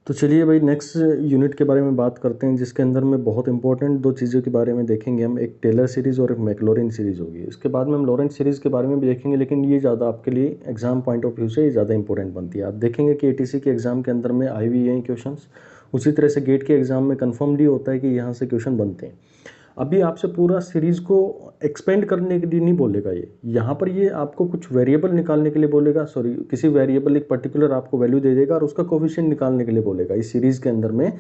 तो चलिए भाई नेक्स्ट यूनिट के बारे में बात करते हैं, जिसके अंदर में बहुत इंपॉर्टेंट दो चीज़ों के बारे में देखेंगे हम। एक टेलर सीरीज़ और एक मैक्लॉरिन सीरीज़ होगी। इसके बाद में हम लॉरेंट सीरीज़ के बारे में भी देखेंगे, लेकिन ये ज़्यादा आपके लिए एग्जाम पॉइंट ऑफ व्यू से ये ज़्यादा इंपॉर्टेंट बनती है। आप देखेंगे कि एटीसी के एग्जाम के अंदर में आई हुई हैं क्वेश्चंस, उसी तरह से गेट के एग्जाम में कन्फर्मली होता है कि यहाँ से क्वेश्चन बनते हैं। अभी आपसे पूरा सीरीज़ को एक्सपेंड करने के लिए नहीं बोलेगा ये, यहाँ पर ये आपको कुछ वेरिएबल निकालने के लिए बोलेगा, सॉरी किसी वेरिएबल एक पर्टिकुलर आपको वैल्यू दे देगा और उसका कोफिशिएंट निकालने के लिए बोलेगा। इस सीरीज़ के अंदर में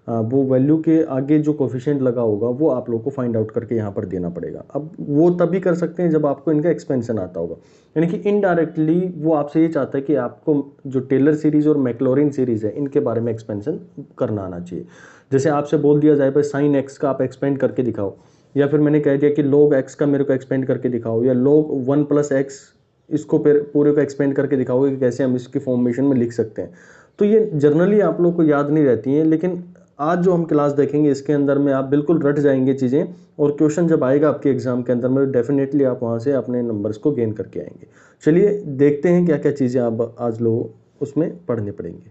वो वैल्यू के आगे जो कोफिशिएंट लगा होगा वो आप लोग को फाइंड आउट करके यहाँ पर देना पड़ेगा। अब वो तभी कर सकते हैं जब आपको इनका एक्सपेंशन आता होगा, यानी कि इनडायरेक्टली वो आपसे ये चाहता है कि आपको जो टेलर सीरीज़ और मैक्लॉरिन सीरीज़ है इनके बारे में एक्सपेंशन करना आना चाहिए। जैसे आपसे बोल दिया जाए भाई साइन एक्स का आप एक्सपेंड करके दिखाओ, या फिर मैंने कह दिया कि log x का मेरे को एक्सपेंड करके दिखाओ, या log 1 + x इसको पूरे को एक्सपेंड करके दिखाओगे कि कैसे हम इसकी फॉर्मेशन में लिख सकते हैं। तो ये जनरली आप लोग को याद नहीं रहती हैं, लेकिन आज जो हम क्लास देखेंगे इसके अंदर में आप बिल्कुल रट जाएंगे चीज़ें, और क्वेश्चन जब आएगा आपके एग्जाम के अंदर में डेफिनेटली आप वहाँ से अपने नंबर्स को गेन करके आएंगे। चलिए देखते हैं क्या क्या चीज़ें आप आज लोग उसमें पढ़नी पड़ेंगी।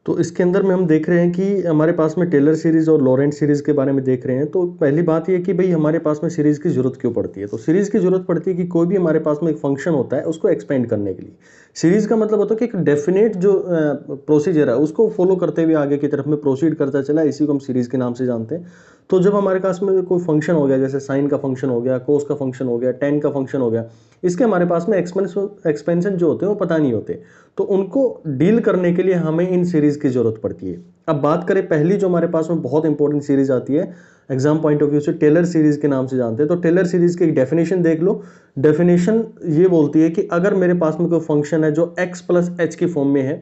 तो इसके अंदर में हम देख रहे हैं कि हमारे पास में टेलर सीरीज़ और लॉरेंट सीरीज़ के बारे में देख रहे हैं। तो पहली बात ये कि भाई हमारे पास में सीरीज़ की ज़रूरत क्यों पड़ती है। तो सीरीज़ की ज़रूरत पड़ती है कि कोई भी हमारे पास में एक फंक्शन होता है उसको एक्सपेंड करने के लिए। सीरीज़ का मतलब होता है कि एक डेफिनेट जो प्रोसीजर है उसको फॉलो करते हुए आगे की तरफ में प्रोसीड करता चला, इसी को हम सीरीज़ के नाम से जानते हैं। तो जब हमारे पास में कोई फंक्शन हो गया, जैसे साइन का फंक्शन हो गया, कोस का फंक्शन हो गया, टेन का फंक्शन हो गया, इसके हमारे पास में एक्सपेंशन जो होते हैं वो पता नहीं होते, तो उनको डील करने के लिए हमें इन सीरीज़ की ज़रूरत पड़ती है। अब बात करें पहली जो हमारे पास में बहुत इंपॉर्टेंट सीरीज़ आती है एग्जाम पॉइंट ऑफ व्यू से, टेलर सीरीज़ के नाम से जानते हैं। तो टेलर सीरीज़ की एक डेफिनेशन देख लो। डेफिनेशन ये बोलती है कि अगर मेरे पास में कोई फंक्शन है जो x + h की फॉर्म में है,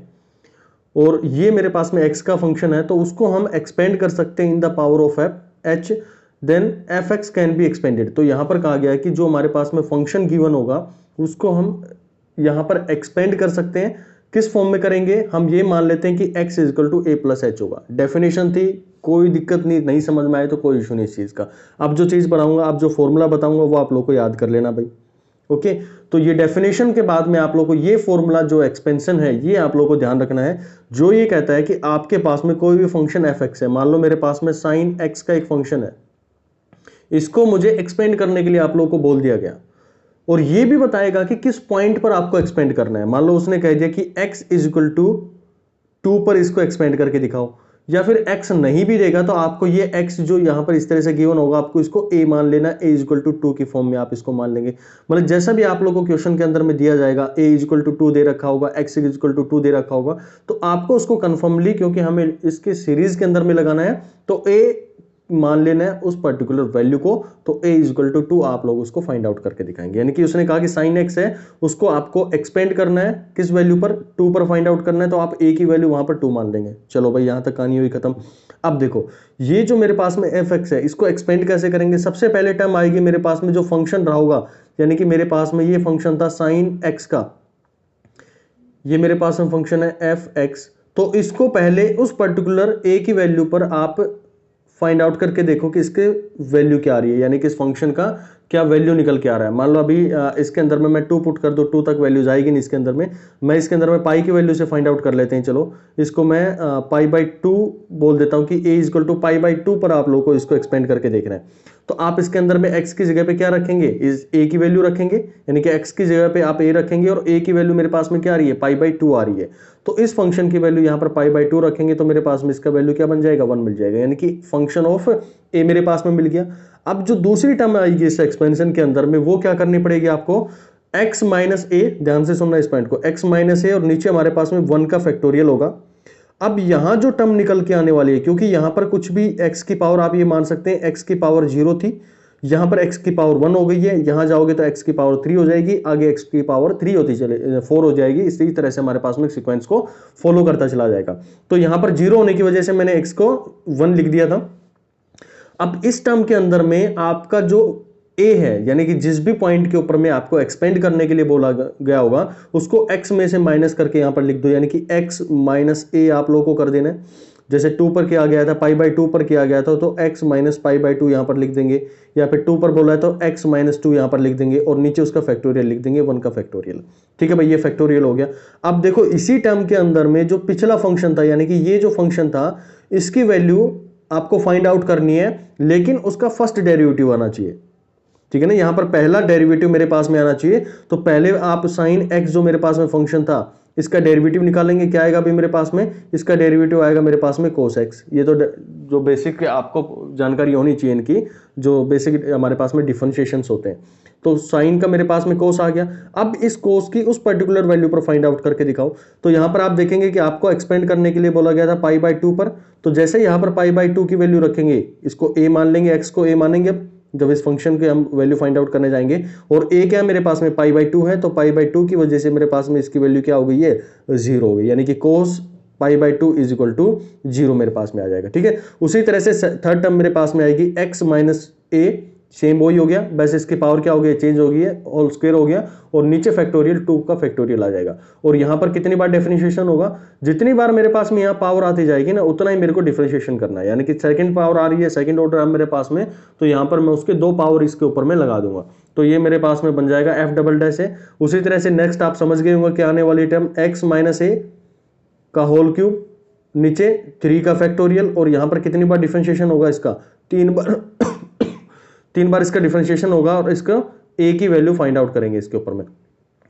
और ये मेरे पास में x का फंक्शन है, तो उसको हम एक्सपेंड कर सकते हैं in the power of h, then f(x) can be expanded. तो यहां पर कहा गया है कि जो हमारे पास में फंक्शन गिवन होगा उसको हम यहां पर एक्सपेंड कर सकते हैं। किस फॉर्म में करेंगे, हम ये मान लेते हैं कि x = a + h होगा। डेफिनेशन थी, कोई दिक्कत नहीं समझ में आए तो कोई इशू नहीं इस चीज का। अब जो चीज पढ़ाऊंगा, अब जो फॉर्मूला बताऊंगा वो आप लोग को याद कर लेना भाई। ओके, तो ये डेफिनेशन के बाद में आप लोग को ये फॉर्मूला जो एक्सपेंशन है ये आप लोग को ध्यान रखना है, जो ये कहता है कि आपके पास में कोई भी फंक्शन f(x) है। मान लो मेरे पास में साइन x का एक फंक्शन है, इसको मुझे एक्सपेंड करने के लिए आप लोग को बोल दिया गया, और ये भी बताएगा कि किस पॉइंट पर आपको एक्सपेंड करना है। मान लो उसने कह दिया कि x = 2 पर इसको एक्सपेंड करके दिखाओ, या फिर x नहीं भी देगा तो आपको ये x जो यहां पर इस तरह से गिवन होगा आपको इसको a मान लेना, a = 2 की फॉर्म में आप इसको मान लेंगे। मतलब जैसा भी आप लोगों को क्वेश्चन के अंदर में दिया जाएगा, a = 2 दे रखा होगा, x = 2 दे रखा होगा, तो आपको उसको कंफर्मली, क्योंकि हमें इसके सीरीज के अंदर में लगाना है, तो a मान लेना है उस पर्टिकुलर वैल्यू को, तो a = 2 आप लोग उसको फाइंड आउट करके दिखाएंगे। यानी कि उसने कहा कि साइन x है, उसको आपको एक्सपेंड करना है किस वैल्यू पर, 2 पर फाइंड आउट करना है, तो आप a की वैल्यू वहां पर 2 मान लेंगे। चलो भाई यहां तक कहानी हुई खत्म। अब देखो ये जो मेरे पास में f(x) है, इसको एक्सपेंड कैसे करेंगे। सबसे पहले टर्म आएगी मेरे पास में जो फंक्शन रहा होगा, यानी कि मेरे पास में ये फंक्शन था साइन x का, ये मेरे पास में फंक्शन है f(x), तो इसको पहले उस पर्टिकुलर a की वैल्यू पर आप फाइंड आउट करके देखो कि इसके वैल्यू क्या आ रही है, यानी कि इस फंक्शन का क्या वैल्यू निकल के आ रहा है। मान लो अभी इसके अंदर में मैं 2 पुट कर दूं, 2 तक वैल्यू जाएगी नहीं इसके अंदर में, मैं इसके अंदर में पाई की वैल्यू से फाइंड आउट कर लेते हैं। चलो इसको मैं π/2 बोल देता हूं कि a = π/2 पर आप लोगों को इसको एक्सपेंड करके देखना है। तो आप इसके अंदर में x की जगह पे क्या रखेंगे, इस a की वैल्यू रखेंगे, यानी कि x की जगह पे आप a रखेंगे, और a की वैल्यू मेरे पास में क्या आ रही है, π/2 आ रही है। तो इस फंक्शन की वैल्यू यहाँ पर π/2 रखेंगे, तो मेरे पास में इसका वैल्यू क्या बन जाएगा, 1 मिल जाएगा, यानी कि फंक्शन ऑफ a मेरे पास में मिल गया। अब जो दूसरी टर्म आएगी इस एक्सपेंशन के अंदर में, वो क्या करनी पड़ेगी आपको, x - a, ध्यान से सुनना इस पॉइंट को, x - a, और नीचे हमारे पास में 1 का फैक्टोरियल होगा। अब यहां जो टर्म निकल के आने वाली है, क्योंकि यहां पर कुछ भी x की पावर आप ये मान सकते हैं x की पावर 0 थी, यहां पर x की पावर 1 हो गई है, यहां जाओगे तो x की पावर 3 हो जाएगी, आगे x की पावर 3 होती चले 4 हो जाएगी। इसी तरह से हमारे पास में सीक्वेंस को फॉलो करता चला जाएगा। तो यहां पर 0 होने की वजह से मैंने x को 1 लिख दिया था। अब इस टर्म के अंदर में आपका जो a है, यानी कि जिस भी पॉइंट के ऊपर में आपको एक्सपेंड करने के लिए बोला गया होगा, उसको x में से माइनस करके यहां पर लिख दो, यानी कि x - a आप लोगों को कर देना है। जैसे 2 पर किया गया था, पाई बाई 2 पर किया गया था, तो x माइनस पाई बाई 2 यहाँ पर लिख देंगे, या फिर 2 पर बोला है तो x माइनस 2 यहाँ पर लिख देंगे और नीचे उसका फैक्टोरियल लिख देंगे, 1 का फैक्टोरियल। ठीक है भाई, ये फैक्टोरियल हो गया। अब देखो इसी टर्म के अंदर में जो पिछला फंक्शन था, यानी कि ये जो फंक्शन था, इसकी वैल्यू आपको फाइंड आउट करनी है, लेकिन उसका फर्स्ट डेरिवेटिव आना चाहिए। ठीक है ना, यहां पर पहला डेरिवेटिव मेरे पास में आना चाहिए। तो पहले आप साइन x जो मेरे पास में फंक्शन था, इसका डेरिवेटिव निकालेंगे। क्या आएगा अभी मेरे पास में? इसका डेरिवेटिव आएगा मेरे पास में cos x। ये तो जो बेसिक आपको जानकारी होनी चाहिए इनकी, जो बेसिक हमारे पास में डिफरेंशिएशंस होते हैं। तो साइन का मेरे पास में cos आ गया। अब इस cos की उस पर्टिकुलर वैल्यू पर फाइंड आउट करके दिखाओ। तो यहां पर आप देखेंगे कि आपको एक्सपेंड करने के लिए बोला गया था पाई बाई 2 पर। तो जैसे यहां पर पाई बाई 2 की वैल्यू रखेंगे, इसको a मान लेंगे, x को a मानेंगे जब इस फंक्शन के हम वैल्यू फाइंड आउट करने जाएंगे। और a क्या मेरे पास में पाई बाई 2 है, तो पाई बाई 2 की वजह से मेरे पास में इसकी वैल्यू क्या हो गई है? 0 हो गई, यानी कि cos pi by 2 is equal to 0 मेरे पास में आ जाएगा। ठीक है, उसी तरह से थर्ड टर्म मेरे पास में आएगी x माइनस a, सेम वही हो गया, बस इसकी पावर क्या हो गई? चेंज हो गई है, होल स्क्वायर हो गया, और नीचे फैक्टोरियल 2 का फैक्टोरियल आ जाएगा। और यहां पर कितनी बार डिफरेंशिएशन होगा? जितनी बार मेरे पास में यहां पावर आती जाएगी ना, उतना ही मेरे को डिफरेंशिएशन करना है। यानी कि सेकंड पावर आ रही है, सेकंड ऑर्डर मेरे पास में, तो यहां पर मैं उसके 2 पावर इसके ऊपर में लगा दूंगा। तो ये मेरे पास में बन जाएगा f डबल डैश है। उसी तरह से नेक्स्ट आप समझ गए होंगे कि आने वाली टर्म x माइनस a का होल क्यूब, नीचे 3 का फैक्टोरियल, और यहां पर कितनी बार डिफरेंशिएशन होगा? इसका 3 बार 3 बार इसका डिफरेंशिएशन होगा, और इसका a की वैल्यू फाइंड आउट करेंगे इसके ऊपर में,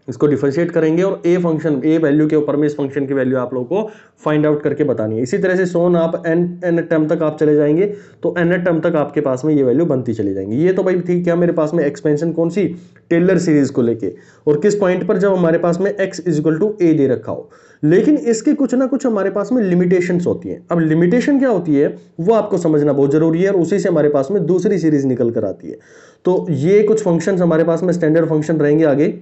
इसको डिफरेंशिएट करेंगे, और a फंक्शन a वैल्यू के ऊपर में इस फंक्शन की वैल्यू आप लोगों को फाइंड आउट करके बतानी है। इसी तरह से सोन आप n टर्म तक आप चले जाएंगे, तो n टर्म तक आपके पास में ये वैल्यू बनती चली जाएंगी। ये तो भाई थी क्या मेरे पास में एक्सपेंशन, कौन सी? टेलर सीरीज को लेके, और किस पॉइंट पर? जब हमारे पास में x is equal to a दे रखा हो। लेकिन इसके कुछ ना कुछ हमारे पास में लिमिटेशंस होती हैं। अब लिमिटेशन क्या होती है वो आपको समझना बहुत जरूरी है, और उसी से हमारे पास में दूसरी सीरीज निकल कर आती है। तो ये कुछ फंक्शंस हमारे पास में स्टैंडर्ड फंक्शन रहेंगे आगे,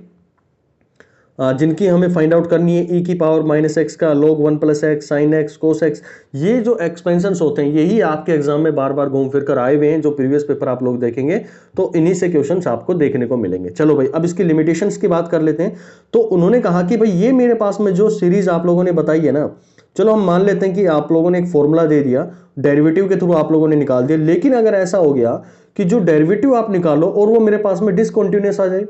जिनकी हमें फाइंड आउट करनी है। e की पावर माइनस एक्स का log 1 plus x sine x cos x, ये जो एक्सपेंशंस होते हैं यही आपके एग्जाम में बार बार घूम फिर कर आए हुए हैं। जो प्रीवियस पेपर आप लोग देखेंगे तो इन्हीं से क्वेश्चंस आपको देखने को मिलेंगे। चलो भाई, अब इसकी लिमिटेशंस की बात कर लेते हैं। तो उन्होंने कहा कि भाई ये मेरे पास में जो सीरीज आप लोगों ने बताई है ना, चलो हम मान लेते हैं कि आप लोगों ने एक फॉर्मूला दे दिया, डेरिवेटिव के थ्रू आप लोगों ने निकाल दिया। लेकिन अगर ऐसा हो गया कि जो डेरिवेटिव आप निकालो और वो मेरे पास में डिसकंटिन्यूअस आ जाए,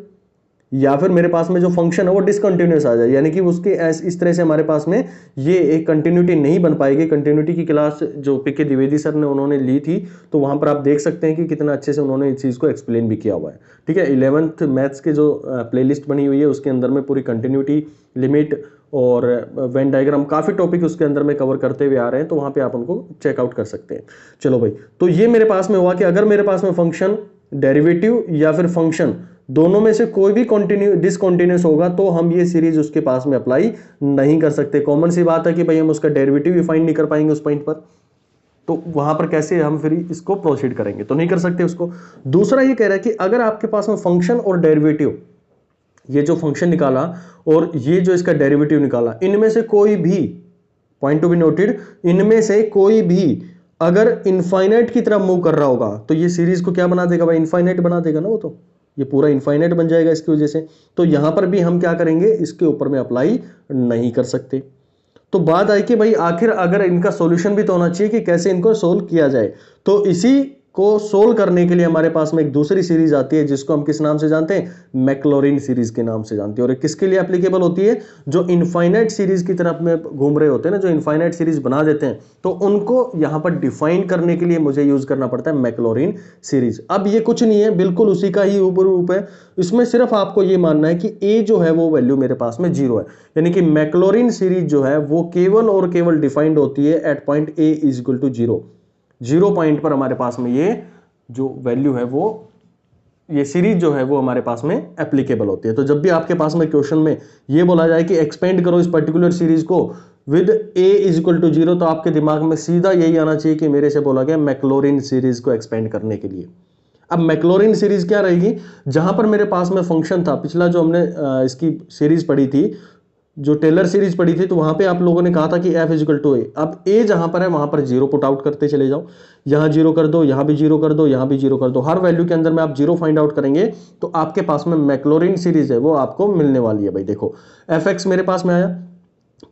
या फिर मेरे पास में जो फंक्शन है वो डिसकंटिन्यूअस आ जाए, यानी कि उसके इस तरह से हमारे पास में ये एक कंटिन्यूटी नहीं बन पाएगी। कंटिन्यूटी की क्लास जो पीके द्विवेदी सर ने उन्होंने ली थी, तो वहां पर आप देख सकते हैं कि कितना अच्छे से उन्होंने इस चीज को एक्सप्लेन भी किया हुआ है। ठीक है, 11th मैथ्स के जो प्लेलिस्ट बनी हुई है उसके अंदर में पूरी कंटिन्यूटी, लिमिट और वेन डायग्राम, काफी टॉपिक उसके अंदर में कवर करते हुए आ रहे हैं, तो वहां पे आप उनको चेकआउट कर सकते हैं। चलो भाई, तो ये मेरे पास में हुआ कि अगर मेरे पास में फंक्शन, डेरिवेटिव या फिर फंक्शन दोनों में से कोई भी डिसकंटिन्यूअस होगा तो हम ये सीरीज उसके पास में अप्लाई नहीं कर सकते। कॉमन सी बात है कि भाई हम उसका डेरिवेटिव भी फाइंड नहीं कर पाएंगे उस पॉइंट पर, तो वहां पर कैसे हम फिर इसको प्रोसीड करेंगे? तो नहीं कर सकते उसको। दूसरा ये कह रहा है कि अगर आपके पास में फंक्शन और डेरिवेटिव, ये जो फंक्शन निकाला और ये जो इसका डेरिवेटिव निकाला, इनमें से कोई भी, पॉइंट टू बी नोटेड, इनमें से कोई भी अगर इनफाइनाइट की तरफ मूव कर रहा होगा तो ये सीरीज को क्या बना देगा भाई? इनफाइनाइट बना देगा ना, वो तो ये पूरा इनफाइनाइट बन जाएगा इसकी वजह से। तो यहां पर भी हम क्या करेंगे? इसके ऊपर में अप्लाई नहीं कर सकते। तो बात आई कि भाई आखिर अगर इनका सॉल्यूशन भी तो होना चाहिए कि कैसे इनको सोल्व किया जाए। तो इसी को सोल्व करने के लिए हमारे पास में एक दूसरी सीरीज आती है जिसको हम किस नाम से जानते हैं? मैक्लॉरिन सीरीज के नाम से जानते हैं। और किसके लिए एप्लीकेबल होती है? जो इनफाइनाइट सीरीज की तरफ में घूम रहे होते हैं ना, जो इनफाइनाइट सीरीज बना देते हैं, तो उनको यहां पर डिफाइन करने के लिए मुझे यूज करना पड़ता है मैक्लॉरिन सीरीज। अब ये कुछ नहीं है, बिल्कुल उसी का ही रूप है। इसमें सिर्फ आपको ये मानना है कि ए जो है वो वैल्यू मेरे पास में 0 है, यानी कि मैक्लॉरिन सीरीज जो है वो केवल और केवल डिफाइंड होती है at point a is equal to 0। 0 point पर हमारे पास में ये जो वैल्यू है वो, ये सीरीज जो है वो हमारे पास में एप्लीकेबल होती है। तो जब भी आपके पास में क्वेश्चन में ये बोला जाए कि एक्सपेंड करो इस पर्टिकुलर सीरीज को with a is equal to 0, तो आपके दिमाग में सीधा यही आना चाहिए कि मेरे से बोला गया मैक्लॉरिन सीरीज को एक्सपेंड करने के लिए। अब मैक्लॉरिन सीरीज क्या रहेगी? जहां पर मेरे पास में फंक्शन था, पिछला जो हमने इसकी सीरीज पढ़ी थी, जो टेलर सीरीज पढ़ी थी, तो वहां पे आप लोगों ने कहा था कि f इक्वल टू ए। अब a जहां पर है वहां पर 0 पुट आउट करते चले जाओ, यहां 0 कर दो, यहां भी 0 कर दो, यहां भी 0 कर दो। हर वैल्यू के अंदर में आप 0 फाइंड आउट करेंगे तो आपके पास में मैक्लॉरिन सीरीज है वो आपको मिलने वाली है। भाई देखो, fx मेरे पास में आया,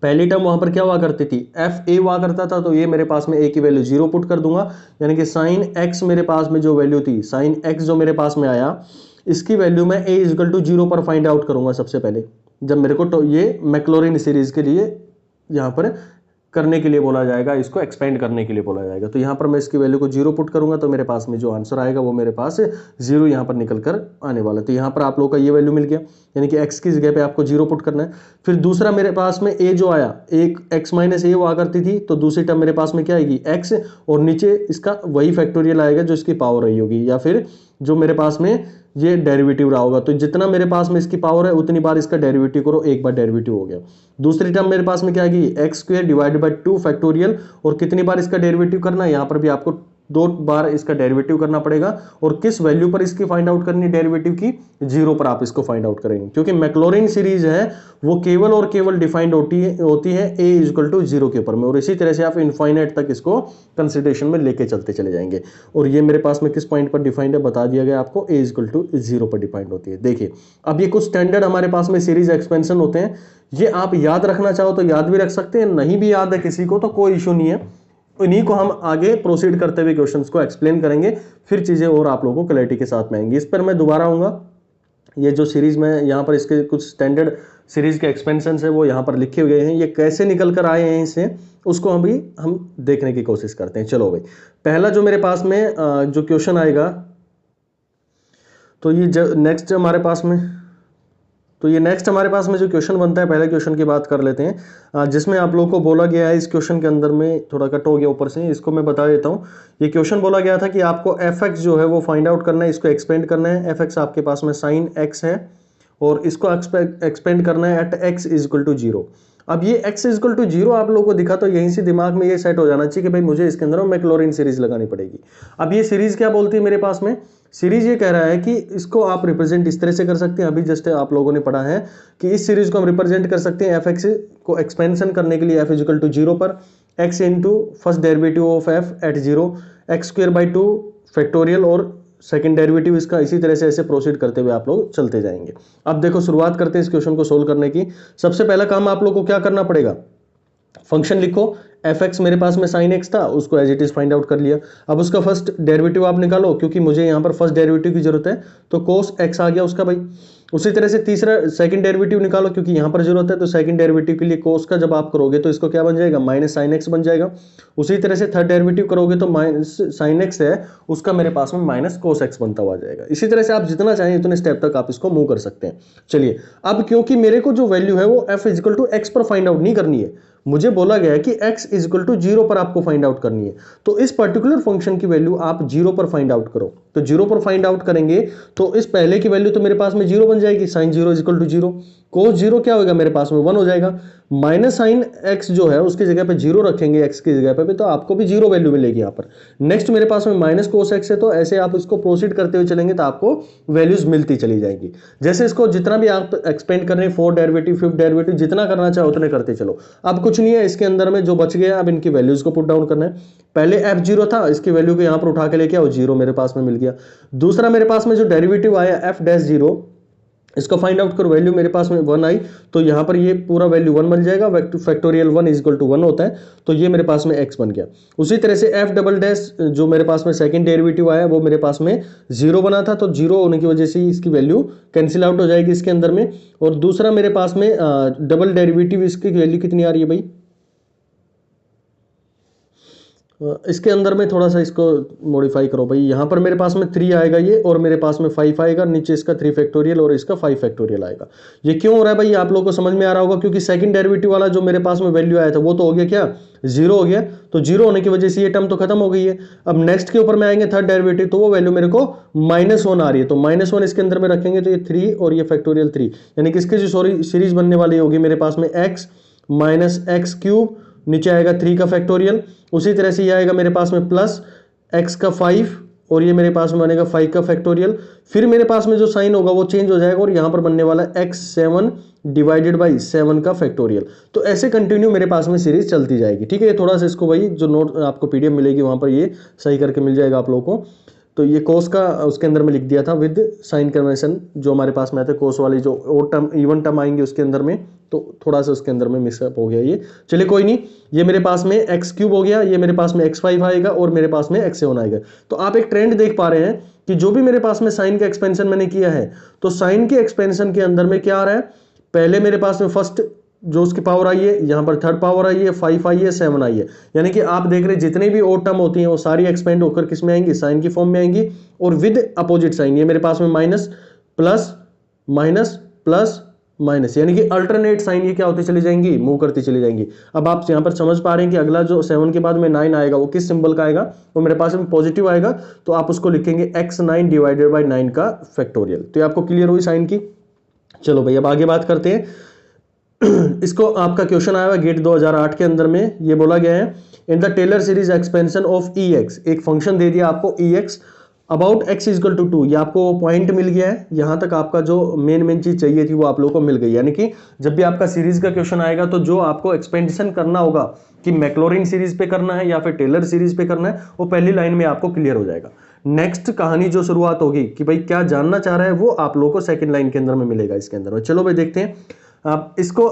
पहली टर्म वहां पर क्या हुआ करती थी, एफ ए हुआ करता था, तो ये मेरे पास में ए की वैल्यू 0 पुट कर दूंगा, यानी कि साइन एक्स मेरे पास में जो वैल्यू थी, साइन एक्स जो मेरे पास में आया, इसकी वैल्यू मैं ए इजकल टू 0 पर फाइंड आउट करूंगा सबसे पहले, जब मेरे को तो ये मैक्लॉरिन सीरीज के लिए यहां पर करने के लिए बोला जाएगा, इसको एक्सपेंड करने के लिए बोला जाएगा। तो यहाँ पर मैं इसकी वैल्यू को 0 पुट करूंगा, तो मेरे पास में जो आंसर आएगा वो मेरे पास 0 यहाँ पर निकल कर आने वाला। तो यहाँ पर आप लोगों का ये वैल्यू मिल गया, यानी कि x की जगह पे आपको 0 पुट करना है। फिर दूसरा मेरे पास में a जो आया, एक x माइनस ए हुआ करती थी, तो दूसरी टर्म मेरे पास में क्या आएगी, x, और नीचे इसका वही फैक्टोरियल आएगा जो इसकी पावर रही होगी, या फिर जो मेरे पास में ये डेरिवेटिव रहा होगा। तो जितना मेरे पास में इसकी पावर है उतनी बार इसका डेरिवेटिव करो, एक बार डेरिवेटिव हो गया। दूसरी टर्म मेरे पास में क्या आएगी, x square divided by 2 factorial, और कितनी बार इसका डेरिवेटिव करना है, यहाँ पर भी आपको 2 बार इसका डेरिवेटिव करना पड़ेगा। और किस वैल्यू पर इसकी फाइंड आउट करनी है डेरिवेटिव की, 0 पर आप इसको फाइंड आउट करेंगे, क्योंकि मैक्लॉरिन सीरीज है वो केवल और केवल डिफाइंड होती है a इक्वल टू 0 के ऊपर में, और इसी तरह से आप इनफाइनाइट तक इसको कंसिडरेशन में लेके चलते चले जाएंगे। और ये मेरे पास में किस पॉइंट पर डिफाइंड है बता दिया गया आपको, a इक्वल टू 0 पर डिफाइंड होती है। देखिए अब ये कुछ स्टैंडर्ड हमारे पास में सीरीज एक्सपेंशन होते हैं, ये आप याद रखना चाहो तो याद भी रख सकते हैं, नहीं भी याद है किसी को तो कोई इशू नहीं है, इन्हीं को हम आगे प्रोसीड करते हुए क्वेश्चंस को एक्सप्लेन करेंगे, फिर चीजें और आप लोगों को क्लैरिटी के साथ में आएंगी। इस पर मैं दोबारा आऊंगा, ये जो सीरीज में यहाँ पर इसके कुछ स्टैंडर्ड सीरीज के एक्सपेंशन है वो यहाँ पर लिखे गए हैं, ये कैसे निकल कर आए हैं इसे, उसको हम देखने की कोशिश करते हैं। चलो भाई, पहला जो मेरे पास में जो क्वेश्चन आएगा, तो ये नेक्स्ट हमारे पास में जो क्वेश्चन बनता है, पहले क्वेश्चन की बात कर लेते हैं, जिसमें आप लोगों को बोला गया है, इस क्वेश्चन के अंदर में थोड़ा कट हो गया ऊपर से, इसको मैं बता देता हूं। ये क्वेश्चन बोला गया था कि आपको एफ एक्स जो है वो फाइंड आउट करना है, इसको एक्सपेंड करना है। एफ एक्स आपके पास में साइन एक्स है और इसको एक्सपेंड करना है at x is equal to 0। अब ये x इज इक्वल टू 0 आप लोगों को दिखा, तो यहीं से दिमाग में ये सेट हो जाना चाहिए कि भाई मुझे इसके अंदर मैक्लॉरिन सीरीज लगानी पड़ेगी। अब ये सीरीज क्या बोलती है मेरे पास में, सीरीज ये कह रहा है कि इसको आप रिप्रेजेंट इस तरह से कर सकते हैं, अभी जस्ट आप लोगों ने पढ़ा है कि इस सीरीज को हम रिप्रेजेंट कर सकते हैं एफ एक्स को एक्सपेंशन करने के लिए, एफ इज इक्वल टू 0 पर x into first derivative of f at 0, x square by 2 factorial, और सेकंड डेरिवेटिव इसका, इसी तरह से ऐसे प्रोसीड करते हुए आप लोग चलते जाएंगे। अब देखो शुरुआत करते हैं इस क्वेश्चन को सोल्व करने की। सबसे पहला काम आप लोग को क्या करना पड़ेगा, फंक्शन लिखो, एफ एक्स मेरे पास में साइन एक्स था, उसको as it is find out कर लिया। अब उसका फर्स्ट डेरिवेटिव आप निकालो, क्योंकि मुझे यहाँ पर फर्स्ट डेरिवेटिव की जरूरत है, तो कोस एक्स आ गया उसका भाई। उसी तरह से तीसरा सेकंड डेरिवेटिव निकालो, क्योंकि यहाँ पर जरूरत है, तो सेकंड डेरिवेटिव के लिए कोस का जब आप करोगे तो इसको क्या बन जाएगा, माइनस साइन एक्स बन जाएगा। उसी तरह से थर्ड डेरिवेटिव करोगे तो माइनस साइन एक्स है, उसका मेरे पास में माइनस कोस एक्स बनता हुआ जाएगा। इसी तरह से आप जितना चाहें उतने स्टेप तक आप इसको मूव कर सकते हैं। चलिए, अब क्योंकि मेरे को जो वैल्यू है वो एफ इजिकल टू एक्स पर फाइंड आउट नहीं करनी है, मुझे बोला गया है कि x इज इक्वल टू 0 पर आपको फाइंड आउट करनी है, तो इस पर्टिकुलर फंक्शन की वैल्यू आप 0 पर फाइंड आउट करो। तो 0 पर फाइंड आउट करेंगे तो इस पहले की वैल्यू तो मेरे पास में 0 बन जाएगी, साइन 0 इज इक्वल टू 0, कोस 0 क्या होगा मेरे पास में 1 हो जाएगा, माइनस साइन x जो है उसकी जगह पे 0 रखेंगे, x की जगह पे, तो आपको भी 0 वैल्यू मिलेगी यहाँ पर। नेक्स्ट मेरे पास में माइनस कोस x है, तो ऐसे आप इसको प्रोसीड करते हुए चलेंगे तो आपको वैल्यूज मिलती चली जाएंगी। जैसे इसको जितना भी आप एक्सपेंड कर रहे हैं, 4th डेरिवेटिव 5th डेरिवेटिव जितना करना चाहो उतने करते चलो। अब कुछ नहीं है इसके अंदर में, जो बच गया अब इनकी वैल्यूज को पुट डाउन करना है। पहले f0 था, इसकी वैल्यू को यहाँ पर उठा के लेके आओ, 0 मेरे पास में मिल गया। दूसरा मेरे पास में जो डेरिवेटिव आया f'0, इसको फाइंड आउट करो, वैल्यू मेरे पास में 1 आई, तो यहाँ पर ये पूरा वैल्यू 1 बन जाएगा, फैक्टोरियल 1 इज इक्वल टू 1 होता है, तो ये मेरे पास में x बन गया। उसी तरह से f" जो मेरे पास में सेकंड डेरिवेटिव आया वो मेरे पास में 0 बना था, तो 0 होने की वजह से इसकी वैल्यू कैंसिल आउट हो जाएगी इसके अंदर में। और दूसरा मेरे पास में डबल डेरिवेटिव, इसकी वैल्यू कितनी आ रही है भाई, इसके अंदर में थोड़ा सा इसको मॉडिफाई करो भाई, यहाँ पर मेरे पास में 3 आएगा ये, और मेरे पास में 5 आएगा, नीचे इसका 3 फैक्टोरियल और इसका 5 फैक्टोरियल आएगा। ये क्यों हो रहा है भाई, आप लोगों को समझ में आ रहा होगा, क्योंकि सेकंड डेरिवेटिव वाला जो मेरे पास में वैल्यू आया था वो तो हो गया क्या, 0 हो गया, तो 0 होने की वजह से ये टर्म तो खत्म हो गई है। अब नेक्स्ट के ऊपर में आएंगे थर्ड डेरिवेटिव, तो वो वैल्यू मेरे को -1 आ रही है, तो -1 इसके अंदर में रखेंगे, तो ये 3 और ये फैक्टोरियल 3, यानी कि इसकी जो सीरीज बनने वाली होगी मेरे पास में x माइनस एक्स क्यूब, नीचे आएगा 3 का फैक्टोरियल, उसी तरह से ये आएगा मेरे पास में प्लस x का 5, और ये मेरे पास में बनेगा 5 का फैक्टोरियल। फिर मेरे पास में जो साइन होगा वो चेंज हो जाएगा, और यहाँ पर बनने वाला x7 डिवाइडेड बाई 7 का फैक्टोरियल। तो ऐसे कंटिन्यू मेरे पास में सीरीज चलती जाएगी। ठीक है, थोड़ा सा इसको वही जो नोट आपको PDF मिलेगी वहाँ पर ये सही करके मिल जाएगा आप लोगों को। तो ये कोस का उसके अंदर में लिख दिया था विद साइन कन्वेंशन, जो हमारे पास में आते हैं कोस वाली जो ओड टर्म इवन टर्म आएंगे उसके अंदर में, तो थोड़ा सा उसके अंदर में मिक्सअप हो गया ये। चलिए कोई नहीं, ये मेरे पास में एक्स क्यूब हो गया, ये मेरे पास में x5 आएगा और मेरे पास में x7 आएगा। तो आप एक ट्रेंड देख पा रहे हैं कि जो भी मेरे पास में साइन का एक्सपेंशन मैंने किया है, तो साइन के एक्सपेंशन के अंदर में क्या आ रहा है, पहले मेरे पास में फर्स्ट जो उसकी पावर आई है, यहां पर थर्ड पावर आई है, 5 आई है, 7 आई है। यानी कि आप देख रहे हैं जितनी भी ओड टर्म होती हैं वो सारी एक्सपेंड होकर किस में आएंगी, साइन की फॉर्म में आएंगी, और विद अपोजिट साइन। ये मेरे पास में minus plus minus plus minus, यानी कि अल्टरनेट साइन ये क्या होती चली जाएंगी, मूव करती चली जाएंगी। अब आप यहां पर समझ पा रहे हैं कि अगला जो 7 के बाद में 9 आएगा वो किस सिंबल का आएगा, वो मेरे पास में पॉजिटिव आएगा, तो आप उसको लिखेंगे x9 डिवाइडेड बाई 9 का फैक्टोरियल। तो ये आपको क्लियर हुई साइन की। चलो भाई अब आगे बात करते हैं। इसको आपका क्वेश्चन आया हुआ गेट 2008 के अंदर में, ये बोला गया है in the Taylor series expansion of ex, एक फंक्शन दे दिया आपको ex about x equal to 2, ये आपको पॉइंट मिल गया है। यहां तक आपका जो मेन चीज चाहिए थी वो आप लोगों को मिल गई। यानी कि जब भी आपका सीरीज का क्वेश्चन आएगा तो जो आपको एक्सपेंशन करना होगा कि मैक्लॉरिन सीरीज पे करना है या फिर टेलर सीरीज पे करना है, वो पहली लाइन में आपको क्लियर हो जाएगा। नेक्स्ट कहानी जो शुरुआत होगी कि भाई क्या जानना चाह रहा है, वो आप लोगों को सेकंड लाइन के अंदर में मिलेगा इसके अंदर में। चलो भाई देखते हैं। आप इसको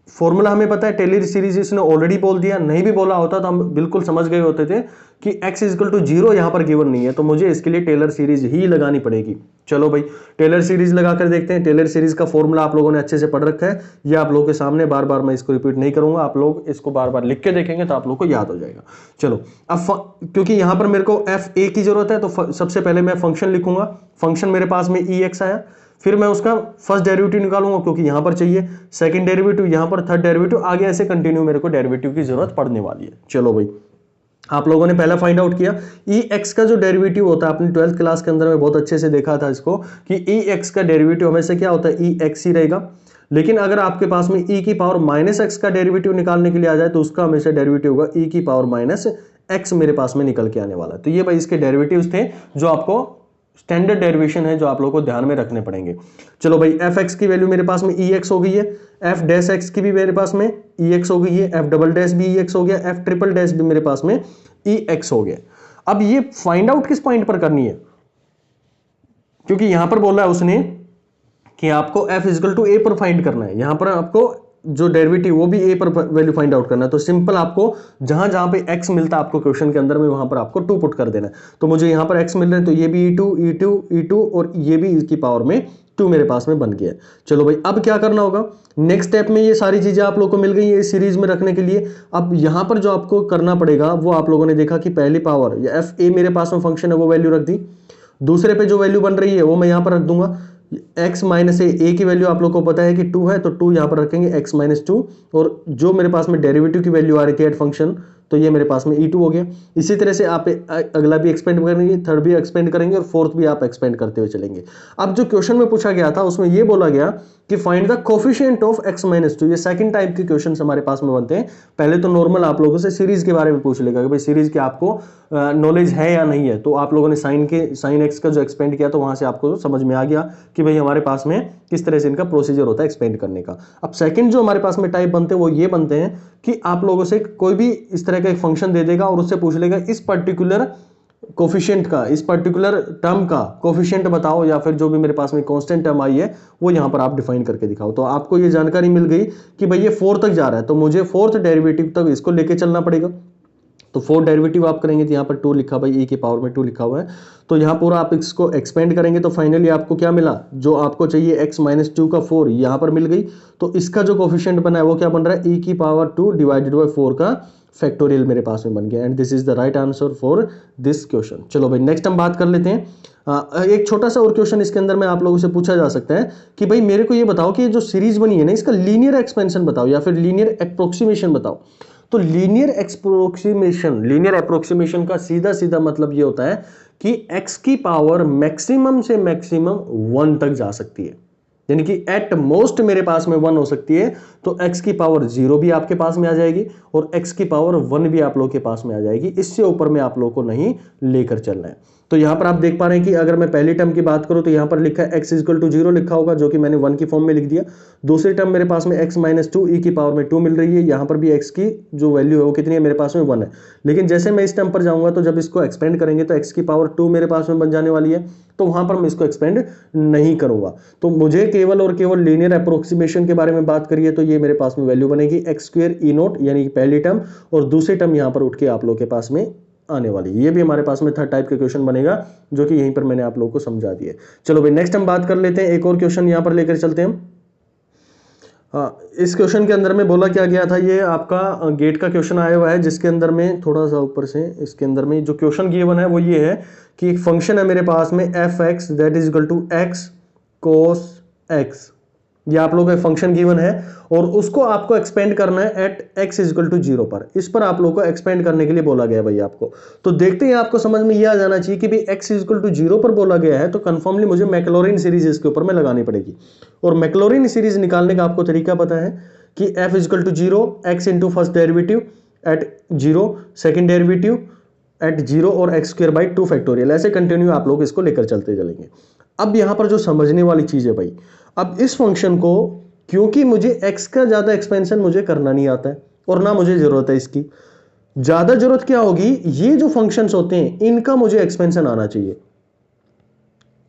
फॉर्मूला हमें पता है, टेलर सीरीज इसने ऑलरेडी बोल दिया, नहीं भी बोला होता तो हम बिल्कुल समझ गए होते थे कि x इक्वल टू 0 यहां पर गिवन नहीं है, तो मुझे इसके लिए टेलर सीरीज ही लगानी पड़ेगी। चलो भाई टेलर सीरीज लगाकर देखते हैं। टेलर सीरीज का फॉर्मूला आप लोगों ने अच्छे से पढ़ रखा है, ये आप लोगों के सामने बार बार मैं इसको रिपीट नहीं करूंगा, आप लोग इसको बार बार लिख के देखेंगे तो आप लोग को याद हो जाएगा। चलो अब क्योंकि यहां पर मेरे को fa की जरूरत है, तो सबसे पहले मैं फंक्शन लिखूंगा। फंक्शन मेरे पास में ex आया, फिर मैं उसका फर्स्ट डेरिवेटिव निकालूंगा क्योंकि यहां पर चाहिए, सेकंड डेरिवेटिव, यहां पर थर्ड डेरिवेटिव, आगे ऐसे कंटिन्यू मेरे को डेरिवेटिव की जरूरत पड़ने वाली है। चलो भाई आप लोगों ने पहला फाइंड आउट किया ex का जो डेरिवेटिव होता है, आपने 12th क्लास के अंदर में बहुत अच्छे से देखा था इसको कि ex का डेरिवेटिव हमेशा क्या होता है, ex ही रहेगा। लेकिन अगर आपके पास में e की पावर माइनस एक्स का डेरिवेटिव निकालने के लिए आ जाए तो उसका हमेशा डेरिवेटिव होगा e की पावर माइनस एक्स मेरे पास में निकल के आने वाला है। तो ये भाई इसके डेरिवेटिव्स थे जो आपको स्टैंडर्ड डेरिवेशन है जो आप लोगों को ध्यान में रखने पड़ेंगे। चलो भाई एफ की वैल्यू मेरे पास में ex हो गई है, एफ डैश एक्स की भी मेरे पास में ex हो गई है, एफ डबल डैश भी ex हो गया, एफ ट्रिपल डैश भी मेरे पास में ex हो गया। अब ये फाइंड आउट किस पॉइंट पर करनी है, क्योंकि यहां पर बोला है उसने कि आपको f इक्वल टू a पर फाइंड करना है, यहां पर आपको जो डेरिवेटिव वो भी a पर वैल्यू फाइंड आउट करना है। तो सिंपल आपको जहां जहां पे x मिलता है आपको क्वेश्चन के अंदर में वहां पर आपको 2 पुट कर देना है। तो मुझे यहां पर x मिल रहा है तो ये भी e2 और ये भी इसकी पावर में 2 मेरे पास में बन गया है। चलो भाई अब क्या करना होगा, नेक्स्ट स्टेप में ये सारी चीजें आप लोगों को मिल गई है इस सीरीज में रखने के लिए। अब यहां पर जो आपको करना पड़ेगा वो आप लोगों ने देखा कि पहली पावर या एफ ए मेरे पास में फंक्शन है वो वैल्यू रख दी, दूसरे पे जो वैल्यू बन रही है वो मैं यहां पर रख दूंगा। x माइनस ए की वैल्यू आप लोग को पता है कि 2 है, तो 2 यहां पर रखेंगे x माइनस 2, और जो मेरे पास में डेरिवेटिव की वैल्यू आ रही थी एट फंक्शन, तो ये मेरे पास में e2 हो गया। इसी तरह से आप अगला भी एक्सपेंड करेंगे, थर्ड भी एक्सपेंड करेंगे और फोर्थ भी आप एक्सपेंड करते हुए चलेंगे। अब जो क्वेश्चन में पूछा गया था उसमें ये बोला गया कि find the coefficient of x minus 2, ये सेकंड टाइप के क्वेश्चन हमारे पास में बनते हैं। पहले तो नॉर्मल आप लोगों से सीरीज के बारे में पूछ लेगा कि भाई सीरीज की आपको नॉलेज है या नहीं है, तो आप लोगों ने साइन एक्स का जो एक्सपेंड किया तो वहां से आपको समझ में आ गया कि भाई हमारे पास में किस तरह से इनका प्रोसीजर होता है एक्सपेंड करने का। अब सेकंड जो हमारे पास में टाइप बनते हैं वो ये बनते हैं कि आप लोगों से कोई भी इस तरह का एक फंक्शन दे देगा और उससे पूछ लेगा इस पर्टिकुलर कोफिशिएंट का, इस पर्टिकुलर टर्म का कोफिशिएंट बताओ, या फिर जो भी मेरे पास में कांस्टेंट टर्म आई है वो यहां पर आप डिफाइन करके दिखाओ। तो आपको ये जानकारी मिल गई कि भाई ये 4 तक जा रहा है तो मुझे फोर्थ डेरिवेटिव तक इसको लेके चलना पड़ेगा। तो फोर्थ डेरिवेटिव आप करेंगे तो यहाँ पर 2 लिखा, भाई e की पावर में 2 लिखा हुआ है, तो यहाँ पूरा आप इसको एक्सपेंड करेंगे तो फाइनली आपको क्या मिला, जो आपको चाहिए x माइनस 2 का 4 यहाँ पर मिल गई। तो इसका जो कोफिशिएंट बना है वो क्या बन रहा है, e की पावर 2 डिवाइडेड बाई 4 का फैक्टोरियल मेरे पास में बन गया, and this is the right answer for this question. चलो भाई नेक्स्ट हम बात कर लेते हैं। एक छोटा सा और क्वेश्चन इसके अंदर में आप लोगों से पूछा जा सकता है कि भाई मेरे को ये बताओ कि जो सीरीज बनी है ना इसका लीनियर एक्सपेंशन बताओ या फिर लीनियर अप्रोक्सीमेशन बताओ। तो लीनियर अप्रोक्सीमेशन का सीधा सीधा मतलब ये होता है कि x की पावर मैक्सिमम से मैक्सिमम 1 तक जा सकती है, यानी कि एट मोस्ट मेरे पास में 1 हो सकती है। तो x की पावर 0 भी आपके पास में आ जाएगी और x की पावर 1 भी आप लोग के पास में आ जाएगी, इससे ऊपर में आप लोग को नहीं लेकर चलना है। तो यहाँ पर आप देख पा रहे हैं कि अगर मैं पहली टर्म की बात करूँ तो यहाँ पर लिखा है x इक्वल टू 0 लिखा होगा, जो कि मैंने 1 की फॉर्म में लिख दिया। दूसरी टर्म मेरे पास में x माइनस 2 e की पावर में 2 मिल रही है, यहाँ पर भी x की जो वैल्यू है वो कितनी है मेरे पास में 1 है। लेकिन जैसे मैं इस टर्म पर जाऊंगा तो जब इसको एक्सपेंड करेंगे तो x की पावर 2 मेरे पास में बन जाने वाली है, तो वहां पर मैं इसको एक्सपेंड नहीं करूंगा। तो मुझे केवल और केवल लीनियर अप्रोक्सीमेशन के बारे में बात करिए तो ये मेरे पास में वैल्यू बनेगी x स्क्वायर ई नोट, यानी कि पहली टर्म, और दूसरी टर्म यहाँ पर उठ के आप लोग के पास में आने वाली है। ये भी हमारे पास में थर्ड टाइप का क्वेश्चन बनेगा, जो कि यहीं पर मैंने आप लोगों को समझा दिया। चलो भाई नेक्स्ट हम बात कर लेते हैं, एक और क्वेश्चन यहाँ पर लेकर चलते हैं हम। इस क्वेश्चन के अंदर में बोला क्या गया था, ये आपका गेट का क्वेश्चन आया हुआ है, जिसके अंदर में थोड़ा सा ऊपर से इसके अंदर में जो क्वेश्चन गिवन है वो ये है कि एक फंक्शन है मेरे पास में f x that is equal to x cos x. ये आप लोगों का फंक्शन गिवन है और उसको आपको एक्सपेंड करना है at x is equal to 0 पर। इस पर आप लोगों को एक्सपेंड करने के लिए बोला गया भाई आपको। तो देखते हैं, आपको समझ में ये आ जाना चाहिए कि भाई एक्स इज इक्वल टू 0 पर बोला गया है तो कंफर्मली मुझे मैक्लॉरिन सीरीज इसके ऊपर में लगानी पड़ेगी। और मैक्लॉरिन सीरीज निकालने का आपको तरीका पता है कि f is equal to 0 x into first derivative at 0, second derivative at 0 और एक्स स्क्वायर बाई 2 फैक्टोरियल। ऐसे कंटिन्यू आप लोग इसको लेकर चलते चलेंगे। अब यहां पर जो समझने वाली चीज है भाई, अब इस फंक्शन को, क्योंकि मुझे x का ज्यादा एक्सपेंशन मुझे करना नहीं आता है और ना मुझे जरूरत है इसकी, ज्यादा जरूरत क्या होगी, ये जो फंक्शंस होते हैं इनका मुझे एक्सपेंशन आना चाहिए।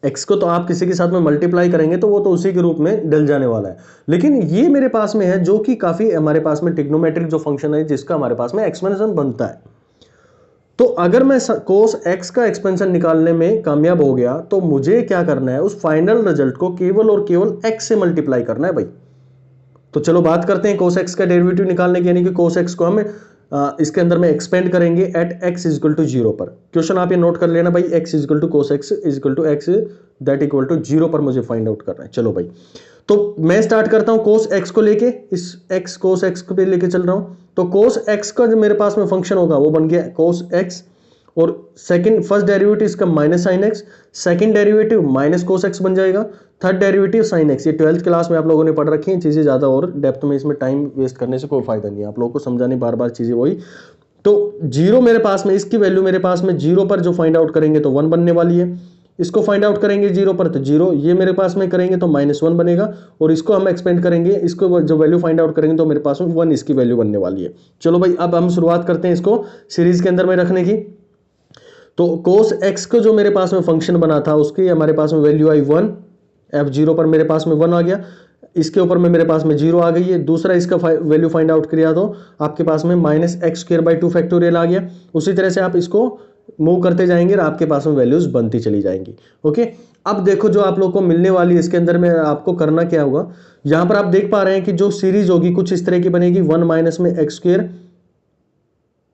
x को तो आप किसी के साथ में मल्टीप्लाई करेंगे तो वो तो उसी के रूप में डल जाने वाला है, लेकिन ये मेरे पास में है जो कि काफी हमारे पास में ट्रिग्नोमेट्रिक जो फंक्शन है जिसका हमारे पास में एक्सपेंशन बनता है। तो अगर मैं कोस x का एक्सपेंशन निकालने में कामयाब हो गया तो मुझे क्या करना है, उस फाइनल रिजल्ट को केवल और केवल x से मल्टीप्लाई करना है भाई। तो चलो बात करते हैं कोस x का डेरिवेटिव निकालने की, यानी कि कोस x को हम इसके अंदर में एक्सपेंड करेंगे at x is equal to 0 पर। क्वेश्चन आप ये नोट कर लेना भाई, x is equal to cos x is equal to x that equal to 0 पर मुझे फाइंड आउट करना है। चलो भाई, तो मैं स्टार्ट करता हूं कोस x को लेके, इस x कोस x को लेके चल रहा हूं। तो कोस x का जो मेरे पास में फंक्शन होगा वो बन गया कोस x, और सेकंड फर्स्ट डेरिवेटिव इसका minus sine x, second derivative minus cos x बन जाएगा, थर्ड डेरिवेटिव साइन एक्स। ये 12th क्लास में आप लोगों ने पढ़ रखी हैं चीजें, ज्यादा और डेप्थ में इसमें टाइम वेस्ट करने से कोई फायदा नहीं है, आप लोगों को समझाने बार बार चीजें वही। तो 0 मेरे पास में, इसकी वैल्यू मेरे पास में 0 पर जो फाइंड आउट करेंगे तो 1 बनने वाली है, इसको फाइंड आउट करेंगे 0 पर तो 0, ये मेरे पास में करेंगे तो -1 बनेगा, और इसको हम एक्सपेंड करेंगे, इसको जो वैल्यू फाइंड आउट करेंगे तो मेरे पास में 1 इसकी वैल्यू बनने वाली है। चलो भाई, अब हम शुरुआत करते हैं इसको सीरीज के अंदर में रखने की। तो कोस x को जो मेरे पास में फंक्शन बना था उसकी हमारे पास में वैल्यू आई 1, f0 पर मेरे पास में 1 आ गया, इसके ऊपर में मेरे पास में 0 आ गई है। दूसरा इसका वैल्यू फाइंड आउट किया तो आपके पास में minus X square by 2 factorial आ गया। उसी तरह से आप इसको मूव करते जाएंगे और आपके पास में वैल्यूज बनती चली जाएंगी। ओके, अब देखो जो आप लोग को मिलने वाली है इसके अंदर में आपको करना क्या होगा, यहां पर आप देख पा रहे हैं कि जो सीरीज होगी कुछ इस तरह की बनेगी, 1 माइनस में एक्स स्क्वायर,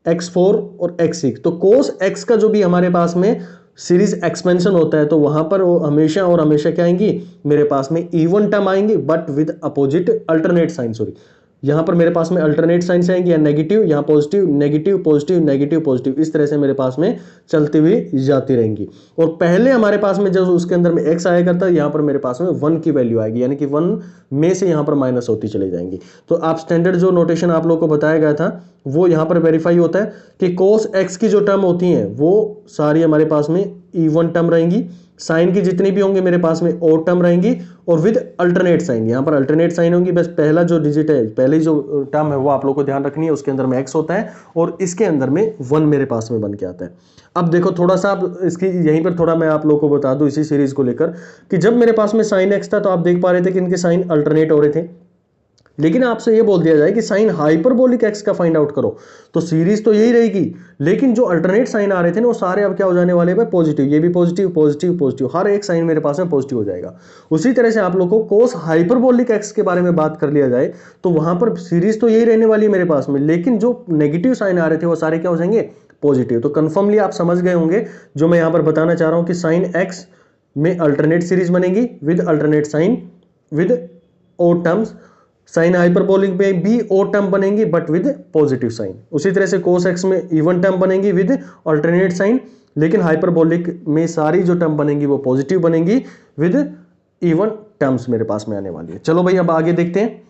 x4 और x6। तो कोस x का जो भी हमारे पास में सीरीज एक्सपेंशन होता है तो वहां पर वो हमेशा और हमेशा क्या आएंगी, मेरे पास में इवन टर्म आएंगी but with opposite alternate sign. Sorry, यहां पर मेरे पास में अल्टरनेट साइन आएंगी, या नेगेटिव, यहां positive negative positive negative positive, इस तरह से मेरे पास में चलती हुई जाती रहेंगी। और पहले हमारे पास में जो उसके अंदर में x आया करता है, यहां पर मेरे पास में 1 की वैल्यू आएगी, यानी कि 1 में से यहां पर माइनस होती चली जाएंगी। तो आप स्टैंडर्ड जो नोटेशन आप लोग को बताया गया था वो यहां पर वेरीफाई होता है कि कोस x की जो टर्म होती हैं वो सारी हमारे पास में इवन टर्म रहेंगी, साइन की जितनी भी होंगे मेरे पास में ओड टर्म रहेंगी, और विद अल्टरनेट साइन, यहां पर अल्टरनेट साइन होंगी। बस पहला जो डिजिट है, पहली जो टर्म है वो आप लोग को ध्यान रखनी है, उसके अंदर में x होता है और इसके अंदर में 1 मेरे पास में बन के आता है। अब देखो थोड़ा सा आप इसकी यहीं पर थोड़ा मैं आप लोग को बता दूं इसी सीरीज को लेकर कि जब मेरे पास में साइन x था तो आप देख पा रहे थे कि इनके साइन अल्टरनेट हो रहे थे, लेकिन आपसे ये बोल दिया जाए कि साइन हाइपरबोलिक एक्स का फाइंड आउट करो तो सीरीज तो यही रहेगी, लेकिन जो अल्टरनेट साइन आ रहे थे ना वो सारे अब क्या हो जाने वाले हैं, पॉजिटिव। ये भी पॉजिटिव पॉजिटिव पॉजिटिव, हर एक साइन मेरे पास में पॉजिटिव हो जाएगा। उसी तरह से आप लोग को कोस हाइपरबोलिक एक्स के बारे में बात कर लिया जाए तो वहां पर सीरीज तो यही रहने वाली है मेरे पास में, लेकिन जो नेगेटिव साइन आ रहे थे वो सारे क्या हो जाएंगे, पॉजिटिव। तो कंफर्मली आप समझ गए होंगे जो मैं यहां पर बताना चाह रहा हूं कि साइन एक्स में अल्टरनेट सीरीज बनेगी with alternate sign with odd terms, sine hyperbolic में भी ओ टर्म बनेंगी बट विद पॉजिटिव साइन। उसी तरह से कोस एक्स में इवन टर्म बनेंगी विद अल्टरनेट साइन, लेकिन हाइपरबोलिक में सारी जो टर्म बनेंगी वो पॉजिटिव बनेंगी विद इवन टर्म्स मेरे पास में आने वाली है। चलो भाई अब आगे देखते हैं,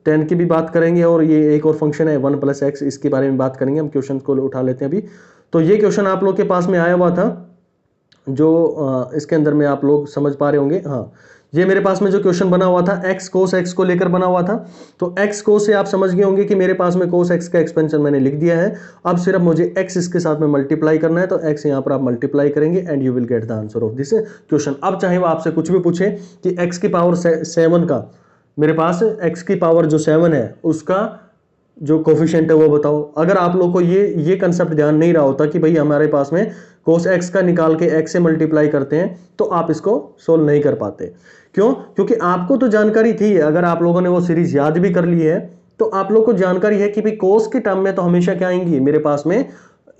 10 की भी बात करेंगे और ये एक और फंक्शन है 1 + x, इसके बारे में बात करेंगे। हम क्वेश्चन को उठा लेते हैं अभी। तो ये क्वेश्चन आप लोग के पास में आया हुआ था जो इसके अंदर में आप लोग समझ पा रहे होंगे। हाँ, ये मेरे पास में जो क्वेश्चन बना हुआ था x cos x को लेकर बना हुआ था, तो x cos से आप समझ गए होंगे कि मेरे पास में cos x का एक्सपेंशन मैंने लिख दिया है। अब सिर्फ मुझे x इसके साथ में मल्टीप्लाई करना है, तो x यहाँ पर आप मल्टीप्लाई करेंगे and you will get the answer of this question. अब चाहे वो आपसे कुछ भी पूछे कि x की पावर 7 का, मेरे पास x की पावर जो 7 है उसका जो कोफिशिएंट है वो बताओ। अगर आप लोग को ये कंसेप्ट ध्यान नहीं रहा होता कि भाई हमारे पास में cos x का निकाल के x से मल्टीप्लाई करते हैं, तो आप इसको सोल्व नहीं कर पाते। क्यों? क्योंकि आपको तो जानकारी थी, अगर आप लोगों ने वो सीरीज याद भी कर ली है तो आप लोग को जानकारी है कि भाई cos के टर्म में तो हमेशा क्या आएंगी, मेरे पास में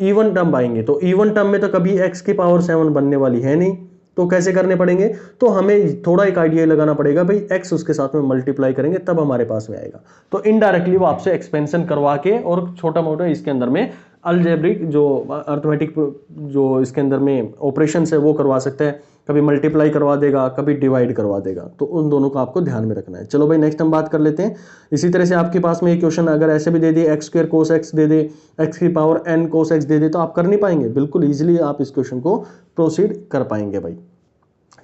इवन टर्म आएंगे। तो इवन टर्म में तो कभी x की पावर 7 बनने वाली है नहीं, तो कैसे करने पड़ेंगे? तो हमें थोड़ा एक आइडिया लगाना पड़ेगा, भाई x उसके साथ में मल्टीप्लाई करेंगे तब हमारे पास में आएगा। तो इनडायरेक्टली वो आपसे एक्सपेंशन करवा के और छोटा मोटा इसके अंदर में अलजेब्रिक जो अर्थमेटिक जो इसके अंदर में ऑपरेशन है वो करवा सकता है, कभी मल्टीप्लाई करवा देगा, कभी डिवाइड करवा देगा। तो उन दोनों को आपको ध्यान में रखना है। चलो भाई नेक्स्ट हम बात कर लेते हैं। इसी तरह से आपके पास में एक क्वेश्चन अगर ऐसे भी दे दे एक्स स्क्वायर कोस एक्स दे दे, एक्स की पावर n कोस एक्स दे दे, तो आप कर नहीं पाएंगे। बिल्कुल ईजिली आप इस क्वेश्चन को प्रोसीड कर पाएंगे भाई।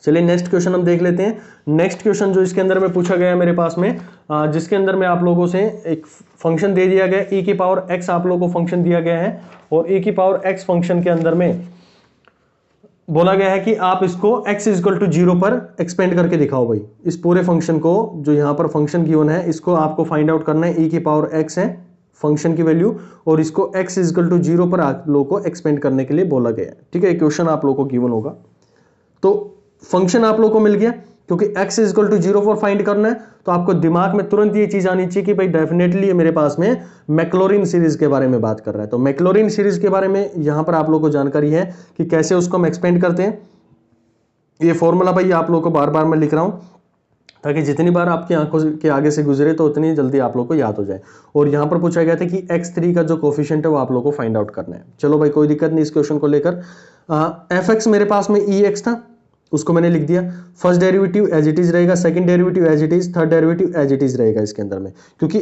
चलिए नेक्स्ट क्वेश्चन हम देख लेते हैं। नेक्स्ट क्वेश्चन जो इसके अंदर में पूछा गया है मेरे पास में, जिसके अंदर में आप लोगों से एक फंक्शन दे दिया गया e की पावर x, आप लोगों को फंक्शन दिया गया है और e की पावर x फंक्शन के अंदर में बोला गया है कि आप इसको x इक्वल टू 0 पर एक्सपेंड करके दिखाओ भाई। इस पूरे फंक्शन को जो यहां पर फंक्शन गिवन है इसको आपको फाइंड आउट करना है। e की पावर x है फंक्शन की वैल्यू और इसको x इक्वल टू 0 पर आप लोगों को एक्सपेंड करने के लिए बोला गया है। ठीक है, क्वेश्चन आप लोगों को गिवन होगा। तो फंक्शन आप लोगों को मिल गया, क्योंकि x इक्वल टू 0 पर फाइंड करना है तो आपको दिमाग में तुरंत ये चीज आनी चाहिए कि भाई डेफिनेटली मेरे पास में मैक्लॉरिन सीरीज के बारे में बात कर रहा है। तो मैक्लॉरिन सीरीज के बारे में यहां पर आप लोगों को जानकारी है कि कैसे उसको हम एक्सपेंड करते हैं। ये फॉर्मूला भाई आप लोगों को बार बार मैं लिख रहा हूं ताकि जितनी बार आपकी आंखों के आगे से गुजरे तो उतनी जल्दी आप लोग को याद हो जाए। और यहां पर पूछा गया था कि x3 का जो कोफिशिएंट है वो आप लोग को फाइंड आउट करना है। चलो भाई कोई दिक्कत नहीं इस क्वेश्चन को लेकर। fx मेरे पास में ex था, उसको मैंने लिख दिया। First derivative as it is रहेगा, second derivative as it is, third derivative as it is रहेगा इसके अंदर में। क्योंकि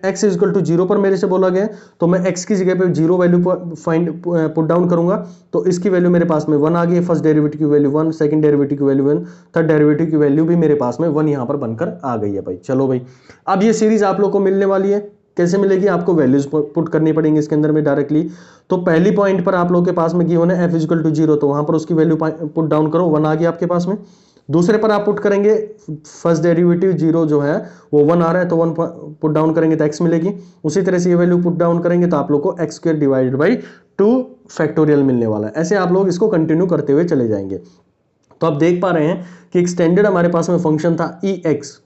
x इक्वल टू 0 पर मेरे से बोला गया तो मैं x की जगह पे 0 वैल्यू फाइंड पुट डाउन करूंगा, तो इसकी वैल्यू मेरे पास में 1 आ गई। फर्स्ट डेरिवेटिव की वैल्यू 1, सेकंड डेरिवेटिव की वैल्यू 1, थर्ड डेरिवेटिव की वैल्यू भी मेरे पास में 1 यहां पर बनकर आ गई है भाई। चलो भाई अब ये सीरीज आप लोग को मिलने वाली है, कैसे मिलेगी? आपको वैल्यूज पुट करनी पड़ेंगी इसके अंदर में डायरेक्टली। तो पहली पॉइंट पर आप लोग के पास में गिवन है f इक्वल टू 0, तो वहां पर उसकी वैल्यू पुट डाउन करो, 1 आ गया आपके पास में। दूसरे पर आप पुट करेंगे फर्स्ट डेरिवेटिव 0 जो है वो 1 आ रहा है, तो 1 पुट डाउन करेंगे तो x मिलेगी। उसी तरह से ये वैल्यू पुट डाउन करेंगे तो आप लोग को x square divided by 2 factorial मिलने वाला है। ऐसे आप लोग इसको कंटिन्यू करते हुए चले जाएंगे। तो आप देख पा रहे हैं कि एक स्टैंडर्ड हमारे पास में फंक्शन था ex,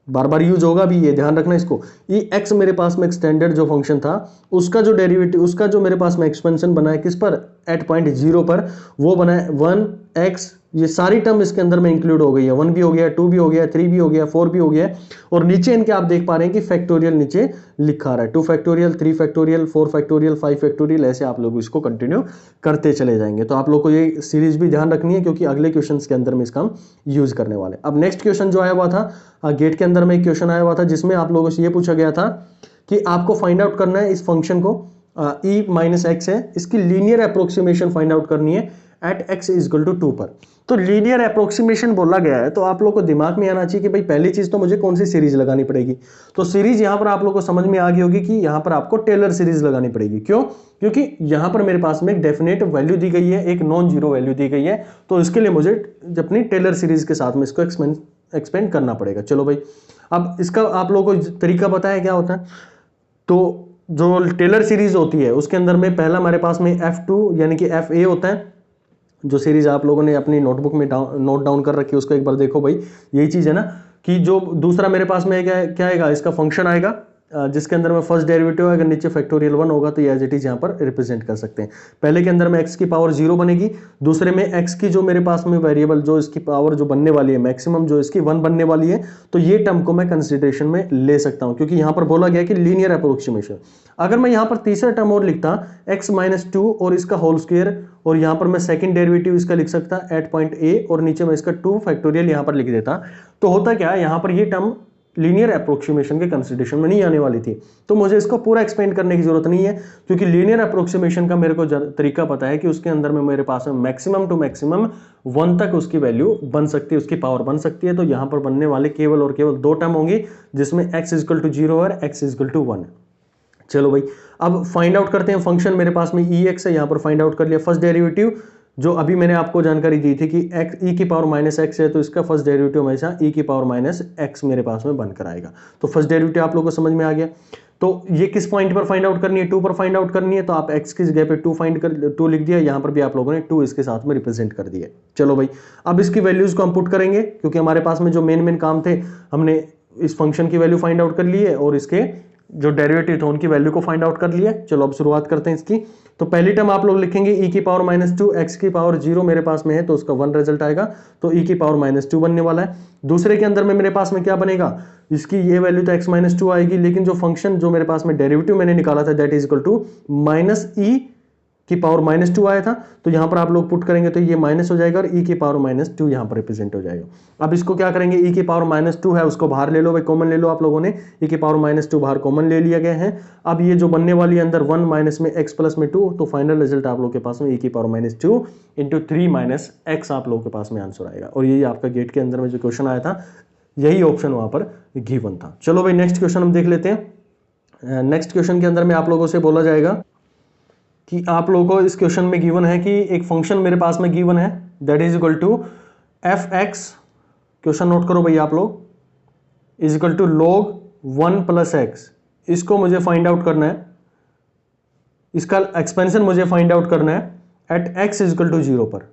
बार बार यूज होगा भी, ये ध्यान रखना इसको। ex मेरे पास में एक स्टैंडर्ड जो फंक्शन था उसका जो डेरिवेटिव, उसका जो मेरे पास में एक्सपेंशन बना है किस पर, एट पॉइंट 0 पर, वो बना है 1x। ये सारी टर्म इसके अंदर में इंक्लूड हो गई है, 1 भी हो गया, 2 भी हो गया, 3 भी हो गया, 4 भी हो गया। और नीचे इनके आप देख पा रहे हैं कि फैक्टोरियल नीचे लिखा रहा है, 2 फैक्टोरियल, 3 फैक्टोरियल, 4 फैक्टोरियल, 5 फैक्टोरियल, ऐसे आप लोग इसको कंटिन्यू करते चले जाएंगे। तो आप लोग को ये सीरीज भी ध्यान रखनी है क्योंकि अगले क्वेश्चन के अंदर में इसका हम यूज करने वाले। अब नेक्स्ट क्वेश्चन जो आया हुआ था गेट के अंदर में, एक क्वेश्चन आया हुआ था जिसमें आप लोगों से ये पूछा गया था कि आपको फाइंड आउट करना है इस फंक्शन को, e माइनस एक्स है, इसकी लीनियर अप्रोक्सीमेशन फाइंड आउट करनी है एट x इक्वल टू 2 पर। तो लीनियर अप्रोक्सीमेशन बोला गया है तो आप लोग को दिमाग में आना चाहिए कि भाई पहली चीज तो मुझे कौन सी सीरीज लगानी पड़ेगी। तो सीरीज यहां पर आप लोग को समझ में आ गई होगी कि यहां पर आपको टेलर सीरीज लगानी पड़ेगी। क्यों? क्योंकि यहां पर मेरे पास में एक डेफिनेट वैल्यू दी गई है, एक नॉन जीरो वैल्यू दी गई है, तो इसके लिए मुझे अपनी टेलर सीरीज के साथ में इसको एक्सपेंड करना पड़ेगा। चलो भाई अब इसका आप लोगों को तरीका पता है क्या होता है। तो जो टेलर सीरीज होती है उसके अंदर में पहला हमारे पास में F2 यानी कि FA होता है, जो सीरीज आप लोगों ने अपनी नोटबुक में नोट डाउन कर रखी है उसको एक बार देखो भाई। यही चीज है ना कि जो दूसरा मेरे पास में क्या आएगा, इसका फंक्शन आएगा जिसके अंदर में फर्स्ट डेरिवेटिव अगर नीचे फैक्टोरियल 1 होगा तो ये एज इट इज यहाँ पर रिप्रेजेंट कर सकते हैं। पहले के अंदर में x की पावर 0 बनेगी, दूसरे में x की जो मेरे पास में वेरिएबल जो इसकी पावर जो बनने वाली है मैक्सिमम जो इसकी 1 बनने वाली है, तो ये टर्म को मैं कंसिडरेशन में ले सकता हूं क्योंकि यहां पर बोला गया कि लीनियर अप्रोक्सीमेशन। अगर मैं यहां पर तीसरा टर्म और लिखता x माइनस 2 और इसका होल स्क्वायर, और यहां पर मैं सेकंड डेरिवेटिव इसका लिख सकता एट पॉइंट a और नीचे मैं इसका 2 फैक्टोरियल यहां पर लिख देता, तो होता क्या है यहां पर ये टर्म लीनियर अप्रोक्सीमेशन के कंसिडरेशन में नहीं आने वाली थी। तो मुझे इसको पूरा एक्सपेंड करने की जरूरत नहीं है, क्योंकि लीनियर अप्रोक्सीमेशन का मेरे को तरीका पता है कि उसके अंदर में मेरे पास में मैक्सिमम टू मैक्सिमम 1 तक उसकी वैल्यू बन सकती है, उसकी पावर बन सकती है। तो यहां पर बनने वाले केवल और केवल 2 टर्म होंगी, जिसमें x इक्वल टू 0 और x इक्वल टू 1 है। चलो भाई, अब फाइंड आउट करते हैं फंक्शन। मेरे पास में ex है, यहां पर फाइंड आउट कर लिया। फर्स्ट डेरिवेटिव जो अभी मैंने आपको जानकारी दी थी कि e की पावर माइनस एक्स है, तो इसका फर्स्ट डेरिवेटिव हमेशा e की पावर माइनस एक्स मेरे पास में बनकर आएगा। तो फर्स्ट डेरिवेटिव आप लोगों को समझ में आ गया। तो ये किस पॉइंट पर फाइंड आउट करनी है? 2 पर फाइंड आउट करनी है। तो आप x की जगह पे 2 लिख दिया, यहां पर भी आप लोगों ने 2 इसके साथ में रिप्रेजेंट कर दिया। चलो भाई, अब इसकी वैल्यूज को हम पुट करेंगे, क्योंकि हमारे पास में जो मेन काम थे, हमने इस फंक्शन की वैल्यू फाइंड आउट कर ली है और इसके जो डेरिवेटिव थे उनकी वैल्यू को फाइंड आउट कर लिया। चलो अब शुरुआत करते हैं इसकी। तो पहली टर्म आप लोग लिखेंगे e की पावर -2, x की पावर 0 मेरे पास में है तो उसका 1 रिजल्ट आएगा, तो e की पावर -2 बनने वाला है। दूसरे के अंदर में मेरे पास में क्या बनेगा? इसकी ये वैल्यू तो x -2 आएगी, लेकिन जो फंक्शन जो मेरे पास में डेरिवेटिव मैंने निकाला था that is equal to -e की पावर -2 आया था, तो यहां पर आप लोग पुट करेंगे तो ये माइनस हो जाएगा और e की पावर -2 यहां पर रिप्रेजेंट हो जाएगा। अब इसको क्या करेंगे? e की पावर -2 है उसको बाहर ले लो भाई, कॉमन ले लो। आप लोगों ने e की पावर -2 बाहर कॉमन ले लिया गया है। अब ये जो बनने वाली है अंदर 1 माइनस में x प्लस में 2, तो फाइनल रिजल्ट आप लोग के पास में e की पावर -2 इंटू 3 माइनस x आप लोगों के पास में आंसर आएगा। और यही आपका गेट के अंदर में जो क्वेश्चन आया था, यही ऑप्शन वहां पर गिवन था। चलो भाई, नेक्स्ट क्वेश्चन हम देख लेते हैं। नेक्स्ट क्वेश्चन के अंदर में आप लोगों से बोला जाएगा कि आप लोगों को इस क्वेश्चन में गिवन है कि एक फंक्शन मेरे पास में गिवन है that is equal to f(x), question note करो भाई आप लोग, is equal to log 1 plus x. इसको मुझे फाइंड आउट करना है, इसका एक्सपेंशन मुझे फाइंड आउट करना है at x is equal to 0 पर,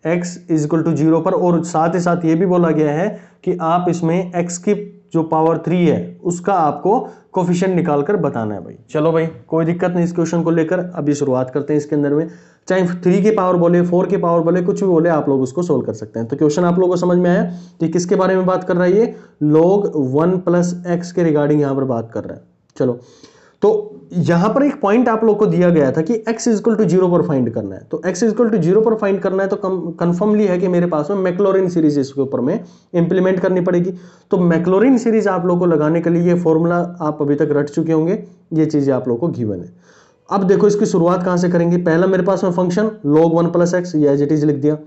x इज इक्वल टू 0 पर। और साथ ही साथ ये भी बोला गया है कि आप इसमें x की जो पावर 3 है उसका आपको कोफिशिएंट निकाल कर बताना है भाई। चलो भाई, कोई दिक्कत नहीं इस क्वेश्चन को लेकर। अभी शुरुआत करते हैं इसके अंदर में। चाहे 3 की पावर बोले, 4 की पावर बोले, कुछ भी बोले, आप लोग उसको सोल्व कर सकते हैं। तो क्वेश्चन आप लोगों को समझ में आया कि किसके बारे में बात कर रहा है? ये log 1 प्लस एक्स के रिगार्डिंग यहां पर बात कर रहा है। चलो, तो यहां पर एक पॉइंट आप लोग को दिया गया था कि x इक्वल टू 0 पर फाइंड करना है। तो x इक्वल टू 0 पर फाइंड करना है तो कंफर्मली है कि मेरे पास में मैक्लॉरिन सीरीज इसके ऊपर में इंप्लीमेंट करनी पड़ेगी। तो मैक्लॉरिन सीरीज आप लोग को लगाने के लिए ये फॉर्मूला आप अभी तक रट चुके होंगे, ये चीजें आप लोग को गिवन है। अब देखो इसकी शुरुआत कहां से करेंगे? पहला मेरे पास में फंक्शन log 1 प्लस एक्स, ये एज इट इज लिख दिया।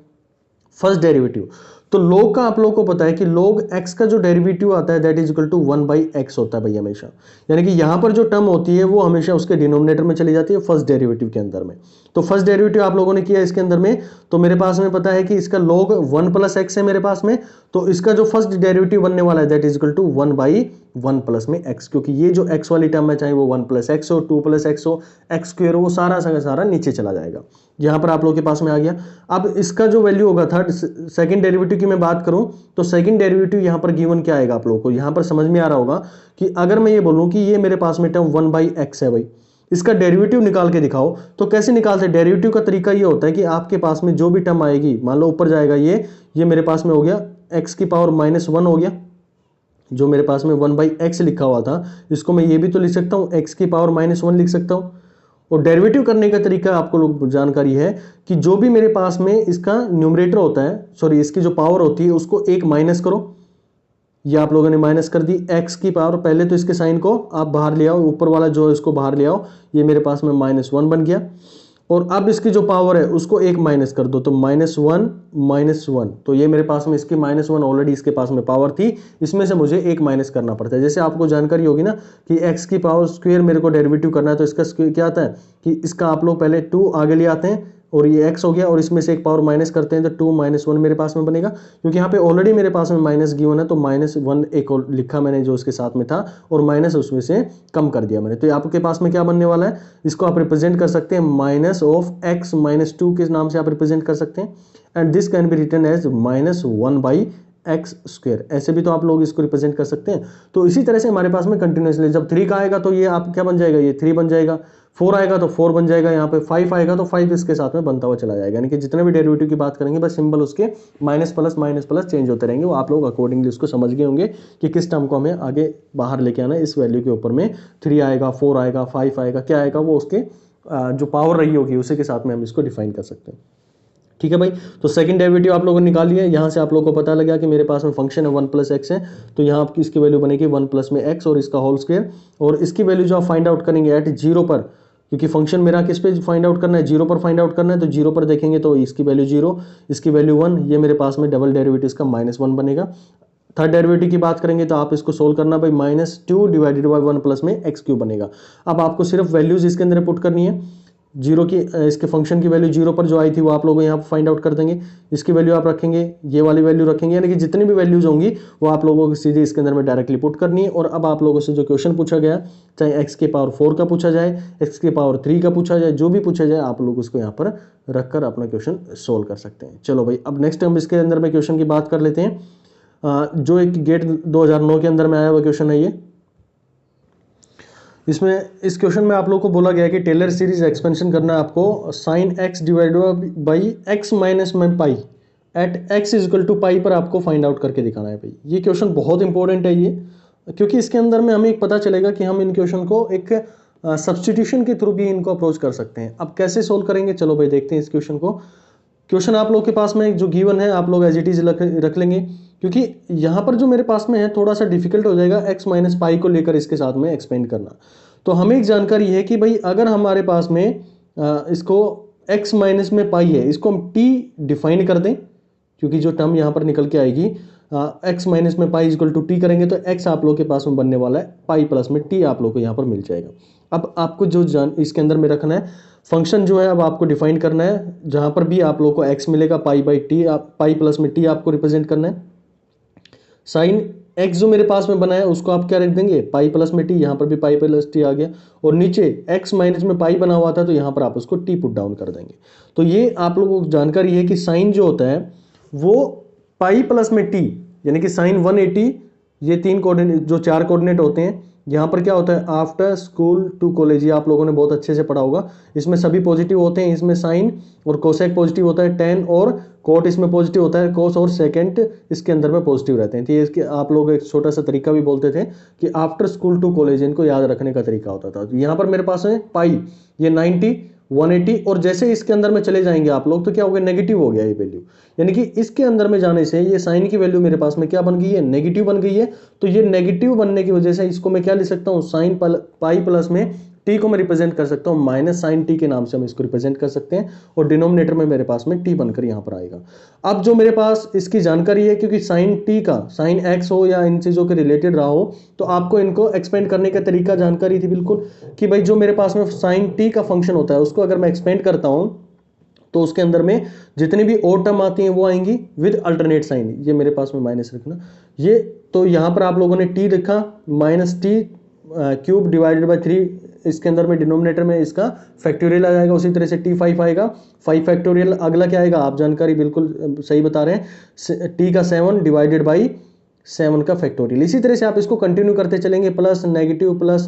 फर्स्ट डेरिवेटिव, तो log का आप लोग को पता है कि log x का जो डेरिवेटिव आता है that is equal to 1 by x होता है भाई हमेशा। यानी कि यहां पर जो टर्म होती है वो हमेशा उसके डिनोमिनेटर में चली जाती है फर्स्ट डेरिवेटिव के अंदर में। तो फर्स्ट डेरिवेटिव आप लोगों ने किया इसके अंदर में, तो मेरे पास में पता है कि इसका log 1 प्लस एक्स है मेरे पास में, तो इसका जो फर्स्ट डेरिवेटिव बनने वाला है that is equal to 1 by 1 plus में x, क्योंकि ये जो x वाली टर्म है चाहे वो 1 प्लस एक्स हो, 2 प्लस एक्स हो, एक्स स्क्वायर हो, वो सारा नीचे चला जाएगा। यहां पर आप लोग के पास में आ गया। अब इसका जो वैल्यू होगा थर्ड सेकंड डेरिवेटिव की मैं बात करूं तो सेकंड डेरिवेटिव यहां पर गिवन क्या आएगा आप लोगों को? यहां पर समझ में आ रहा होगा कि अगर मैं ये बोलूं कि ये मेरे पास में टर्म 1 बाई एक्स है भाई, इसका डेरिवेटिव निकाल के दिखाओ, तो कैसे निकालते हैं? डेरिवेटिव का तरीका ये होता है कि आपके पास में जो भी टर्म आएगी, मान लो ऊपर जाएगा ये मेरे पास में हो गया x की पावर -1 हो गया, जो मेरे पास में 1 बाई एक्स लिखा हुआ था, इसको मैं ये भी तो लिख सकता हूं x की पावर -1 लिख सकता हूं। और डेरिवेटिव करने का तरीका आपको लोग जानकारी है कि जो भी मेरे पास में इसका न्यूमरेटर होता है, सॉरी इसकी जो पावर होती है उसको एक माइनस करो। ये आप लोगों ने माइनस कर दी x की पावर, पहले तो इसके साइन को आप बाहर ले आओ, ऊपर वाला जो इसको बाहर ले आओ, ये मेरे पास में -1 बन गया। और अब इसकी जो पावर है उसको एक माइनस कर दो, तो -1, तो ये मेरे पास में इसकी -1 ऑलरेडी इसके पास में पावर थी, इसमें से मुझे एक माइनस करना पड़ता है। जैसे आपको जानकारी होगी ना कि x की पावर स्क्वायर मेरे को डेरिवेटिव करना है, तो इसका स्क्वायर क्या आता है कि इसका आप लोग पहले 2 आगे ले आते हैं और ये x हो गया और इसमें से एक पावर माइनस करते हैं, तो 2 -1 मेरे पास में बनेगा। क्योंकि यहाँ पे ऑलरेडी मेरे पास में माइनस गिवन है, तो -1 एक और लिखा मैंने जो उसके साथ में था और माइनस उसमें से कम कर दिया मैंने। तो आपके पास में क्या बनने वाला है? इसको आप रिप्रेजेंट कर सकते हैं माइनस ऑफ x -2 के नाम से आप रिप्रेजेंट कर सकते हैं, and this can be written as -1 by x square, ऐसे भी तो आप लोग इसको रिप्रेजेंट कर सकते हैं। तो इसी तरह से हमारे पास में कंटिन्यूसली जब 3 का आएगा तो ये आप क्या बन जाएगा? ये 3 बन जाएगा। 4 आएगा तो 4 बन जाएगा, यहाँ पे 5 आएगा तो 5 इसके साथ में बनता हुआ चला जाएगा। यानी कि जितने भी डेरिवेटिव की बात करेंगे बस सिंबल उसके माइनस प्लस चेंज होते रहेंगे। वो आप लोग अकॉर्डिंगली उसको समझ गए होंगे कि किस टर्म को हमें आगे बाहर लेके आना है। इस वैल्यू के ऊपर में 3 आएगा, 4 आएगा, 5 आएगा, क्या आएगा वो उसके जो पावर रही होगी उसी के साथ में हम इसको डिफाइन कर सकते हैं। ठीक है भाई। तो सेकंड डेरिवेटिव आप लोगों ने निकाल लिया, यहाँ से आप लोगों को पता लगा कि मेरे पास में फंक्शन है 1 + x है, तो यहाँ आपकी इसकी वैल्यू बनेगी 1 + में x और इसका होल स्क्वायर, और इसकी वैल्यू जो आप फाइंड आउट करेंगे एट 0 पर, क्योंकि फंक्शन मेरा किस पे फाइंड आउट करना है, 0 पर फाइंड आउट करना है, तो 0 पर देखेंगे तो इसकी वैल्यू 0, इसकी वैल्यू 1, ये मेरे पास में डबल डेरिवेटिव इसका -1 बनेगा। थर्ड डेरिवेटिव की बात करेंगे तो आप इसको सोल्व करना भाई, -2 डिवाइडेड बाई 1 + में x³ बनेगा। अब आपको सिर्फ वैल्यूज इसके अंदर पुट करनी है, जीरो की इसके फंक्शन की वैल्यू 0 पर जो आई थी वो आप लोग यहाँ पर फाइंड आउट कर देंगे, इसकी वैल्यू आप रखेंगे, ये वाली वैल्यू रखेंगे, यानी कि जितनी भी वैल्यूज होंगी वो आप लोगों को सीधे इसके अंदर में डायरेक्टली पुट करनी है। और अब आप लोगों से जो क्वेश्चन पूछा गया, चाहे x⁴ का पूछा जाए, x⁴ का पूछा जाए, जो भी पूछा जाए आप लोग उसको यहाँ पर रखकर अपना क्वेश्चन सोल्व कर सकते हैं। चलो भाई, अब नेक्स्ट हम इसके अंदर में क्वेश्चन की बात कर लेते हैं, जो एक गेट 2009 के अंदर में आया हुआ क्वेश्चन है ये। इसमें इस क्वेश्चन में आप लोगों को बोला गया है कि टेलर सीरीज एक्सपेंशन करना है आपको sin x divided by x minus में पाई एट x इक्वल टू पाई पर आपको फाइंड आउट करके दिखाना है भाई। ये क्वेश्चन बहुत इंपॉर्टेंट है ये, क्योंकि इसके अंदर में हमें एक पता चलेगा कि हम इन क्वेश्चन को एक सब्सटीट्यूशन के थ्रू भी इनको अप्रोच कर सकते हैं। अब कैसे सोल्व करेंगे, चलो भाई देखते हैं इस क्वेश्चन को। क्वेश्चन आप लोग के पास में जो गिवन है आप लोग एज इट इज रख लेंगे, क्योंकि यहाँ पर जो मेरे पास में है थोड़ा सा डिफिकल्ट हो जाएगा x माइनस पाई को लेकर इसके साथ में एक्सपेंड करना। तो हमें एक जानकारी है कि भाई अगर हमारे पास में इसको x माइनस में पाई है, इसको हम t डिफाइन कर दें, क्योंकि जो टर्म यहाँ पर निकल के आएगी x माइनस में पाई इक्वल टू t करेंगे तो x आप लोग के पास में बनने वाला है पाई प्लस में t आप लोग को यहाँ पर मिल जाएगा। अब आपको जो इसके अंदर में रखना है फंक्शन जो है अब आपको डिफाइन करना है, जहाँ पर भी आप लोग को x मिलेगा pi by T, pi plus में t आपको रिप्रेजेंट करना है। साइन x जो मेरे पास में बना है उसको आप क्या रख देंगे, पाई प्लस में t, यहाँ पर भी पाई प्लस t आ गया, और नीचे x माइनस में पाई बना हुआ था तो यहाँ पर आप उसको t पुट डाउन कर देंगे। तो ये आप लोगों को जानकारी है कि साइन जो होता है वो पाई प्लस में t, यानी कि साइन 180, ये 3 कोऑर्डिनेट जो 4 कोऑर्डिनेट होते हैं, यहाँ पर क्या होता है आफ्टर स्कूल टू कॉलेज, ये आप लोगों ने बहुत अच्छे से पढ़ा होगा, इसमें सभी पॉजिटिव होते हैं, इसमें साइन और कोसेक पॉजिटिव होता है, टेन और कोट इसमें पॉजिटिव होता है, कोस और सेकेंड इसके अंदर में पॉजिटिव रहते हैं। तो ये इसके आप लोग एक छोटा सा तरीका भी बोलते थे कि आफ्टर स्कूल टू कॉलेज, इनको याद रखने का तरीका होता था। यहाँ पर मेरे पास है पाई, ये 90 180, और जैसे इसके अंदर में चले जाएंगे आप लोग तो क्या हो गया, नेगेटिव हो गया ये वैल्यू, यानी कि इसके अंदर में जाने से ये साइन की वैल्यू मेरे पास में क्या बन गई है, नेगेटिव बन गई है। तो ये नेगेटिव बनने की वजह से इसको मैं क्या लिख सकता हूँ, साइन पाई प्लस में टी को मैं रिप्रेजेंट कर सकता हूँ माइनस साइन टी के नाम से हम इसको रिप्रेजेंट कर सकते हैं, और डिनोमिनेटर में मेरे पास में टी बनकर यहाँ पर आएगा। अब जो मेरे पास इसकी जानकारी है, क्योंकि साइन टी का साइन एक्स हो या इन चीज़ों के रिलेटेड रहा हो, तो आपको इनको एक्सपेंड करने का तरीका जानकारी थी बिल्कुल, कि भाई जो मेरे पास में साइन टी का फंक्शन होता है उसको अगर मैं एक्सपेंड करता हूँ तो उसके अंदर में जितनी भी और टर्म आती हैं वो आएंगी विद अल्टरनेट साइन, ये मेरे पास में माइनस रखना ये। तो यहाँ पर आप लोगों ने टी लिखा, minus T cube divided by 3, इसके अंदर में डिनोमिनेटर में इसका फैक्टोरियल आ जाएगा, उसी तरह से t5 आएगा, 5 फैक्टोरियल, अगला क्या आएगा, आप जानकारी बिल्कुल सही बता रहे हैं, t का 7 डिवाइडेड बाई 7 का फैक्टोरियल। इसी तरह से आप इसको कंटिन्यू करते चलेंगे, प्लस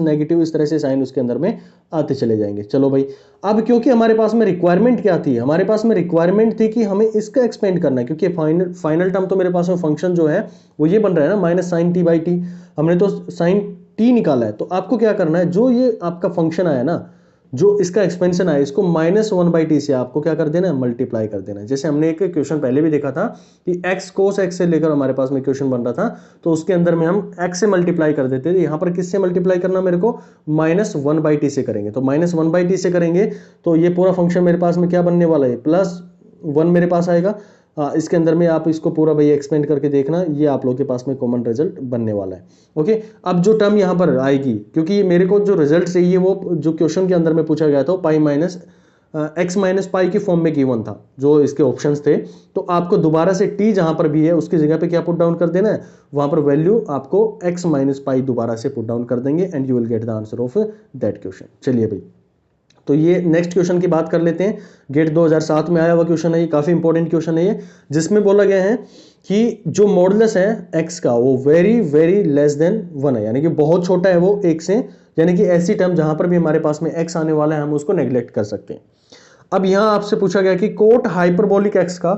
नेगेटिव, इस तरह से साइन उसके अंदर में आते चले जाएंगे। चलो भाई, अब क्योंकि हमारे पास में रिक्वायरमेंट क्या थी, हमारे पास में रिक्वायरमेंट थी कि हमें इसका एक्सपेंड करना है, क्योंकि फाइनल टर्म तो मेरे पास में फंक्शन जो है वो ये बन रहा है ना, minus sine t by t, हमने तो साइन टी निकाला है। तो आपको क्या करना है, जो ये आपका फंक्शन आया ना, जो इसका एक्सपेंशन आया, इसको -1/t से आपको क्या कर देना है, मल्टीप्लाई कर देना है। जैसे हमने एक क्वेश्चन पहले भी देखा था कि x cos x से लेकर हमारे पास में क्वेश्चन बन रहा था, तो उसके अंदर में हम x से मल्टीप्लाई कर देते थे। यहाँ पर किससे मल्टीप्लाई करना, मेरे को -1/t से करेंगे। तो -1/t से करेंगे तो ये पूरा फंक्शन मेरे पास में क्या बनने वाला है, +1 मेरे पास आएगा। इसके अंदर में आप इसको पूरा भाई एक्सपेंड करके देखना, ये आप लोग के पास में कॉमन रिजल्ट बनने वाला है। ओके, अब जो टर्म यहाँ पर आएगी, क्योंकि मेरे को जो रिजल्ट चाहिए वो जो क्वेश्चन के अंदर में पूछा गया था pi minus x minus pi की फॉर्म में गिवन था, जो इसके ऑप्शंस थे, तो आपको दोबारा से t जहां पर भी है उसकी जगह पे क्या पुट डाउन कर देना है, वहां पर वैल्यू आपको x माइनस पाई दोबारा से पुट डाउन कर देंगे and you will get the answer of that question. चलिए भाई, तो ये नेक्स्ट क्वेश्चन की बात कर लेते हैं। गेट 2007 में आया हुआ क्वेश्चन है, ये काफी इंपॉर्टेंट क्वेश्चन है ये, जिसमें बोला गया है कि जो मॉडुलस है x का वो वेरी वेरी लेस देन 1 है, यानी कि बहुत छोटा है वो 1 से, यानी कि ऐसी टर्म जहां पर भी हमारे पास में x आने वाला है हम उसको नेग्लेक्ट कर सकते हैं। अब यहां आपसे पूछा गया कि कोट हाइपरबोलिक x का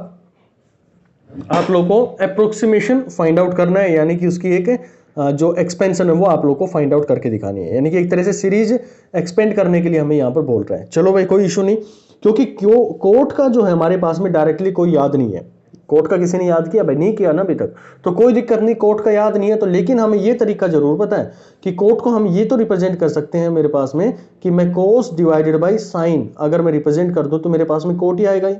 आप लोगों को अप्रोक्सीमेशन फाइंड आउट करना है, यानी कि उसकी एक जो एक्सपेंशन है वो आप लोग को फाइंड आउट करके दिखानी है, यानी कि एक तरह से सीरीज एक्सपेंड करने के लिए हमें यहाँ पर बोल रहे हैं। चलो भाई कोई इशू नहीं, क्योंकि कोट का जो है हमारे पास में डायरेक्टली कोई याद नहीं है। कोट का किसी ने याद किया भाई? नहीं किया ना अभी तक, तो कोई दिक्कत नहीं, कोट का याद नहीं है तो, लेकिन हमें ये तरीका जरूर पता है कि कोट को हम ये तो रिप्रेजेंट कर सकते हैं मेरे पास में कि मैं कोस डिवाइडेड बाई साइन अगर मैं रिप्रेजेंट कर दूं तो मेरे पास में कोट ही आएगा ही,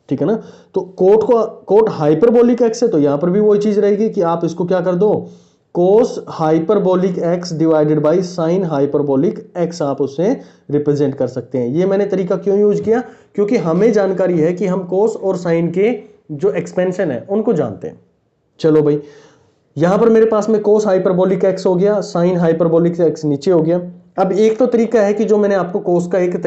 ठीक है ना। तो कोट हाइपरबोलिक एक्स है तो यहां पर भी वही चीज रहेगी कि आप इसको क्या कर दो, cos hyperbolic X divided by sine hyperbolic X आप उससे रिप्रेजेंट कर सकते हैं। ये मैंने तरीका क्यों यूज किया, क्योंकि हमें जानकारी है कि हम कोस और साइन के जो एक्सपेंशन है उनको जानते हैं। चलो भाई यहां पर मेरे पास में कोस हाइपरबोलिक एक्स हो गया, साइन हाइपरबोलिक एक्स नीचे हो गया। अब एक तो तरीका है कि जो मैंने आपको कोस का एक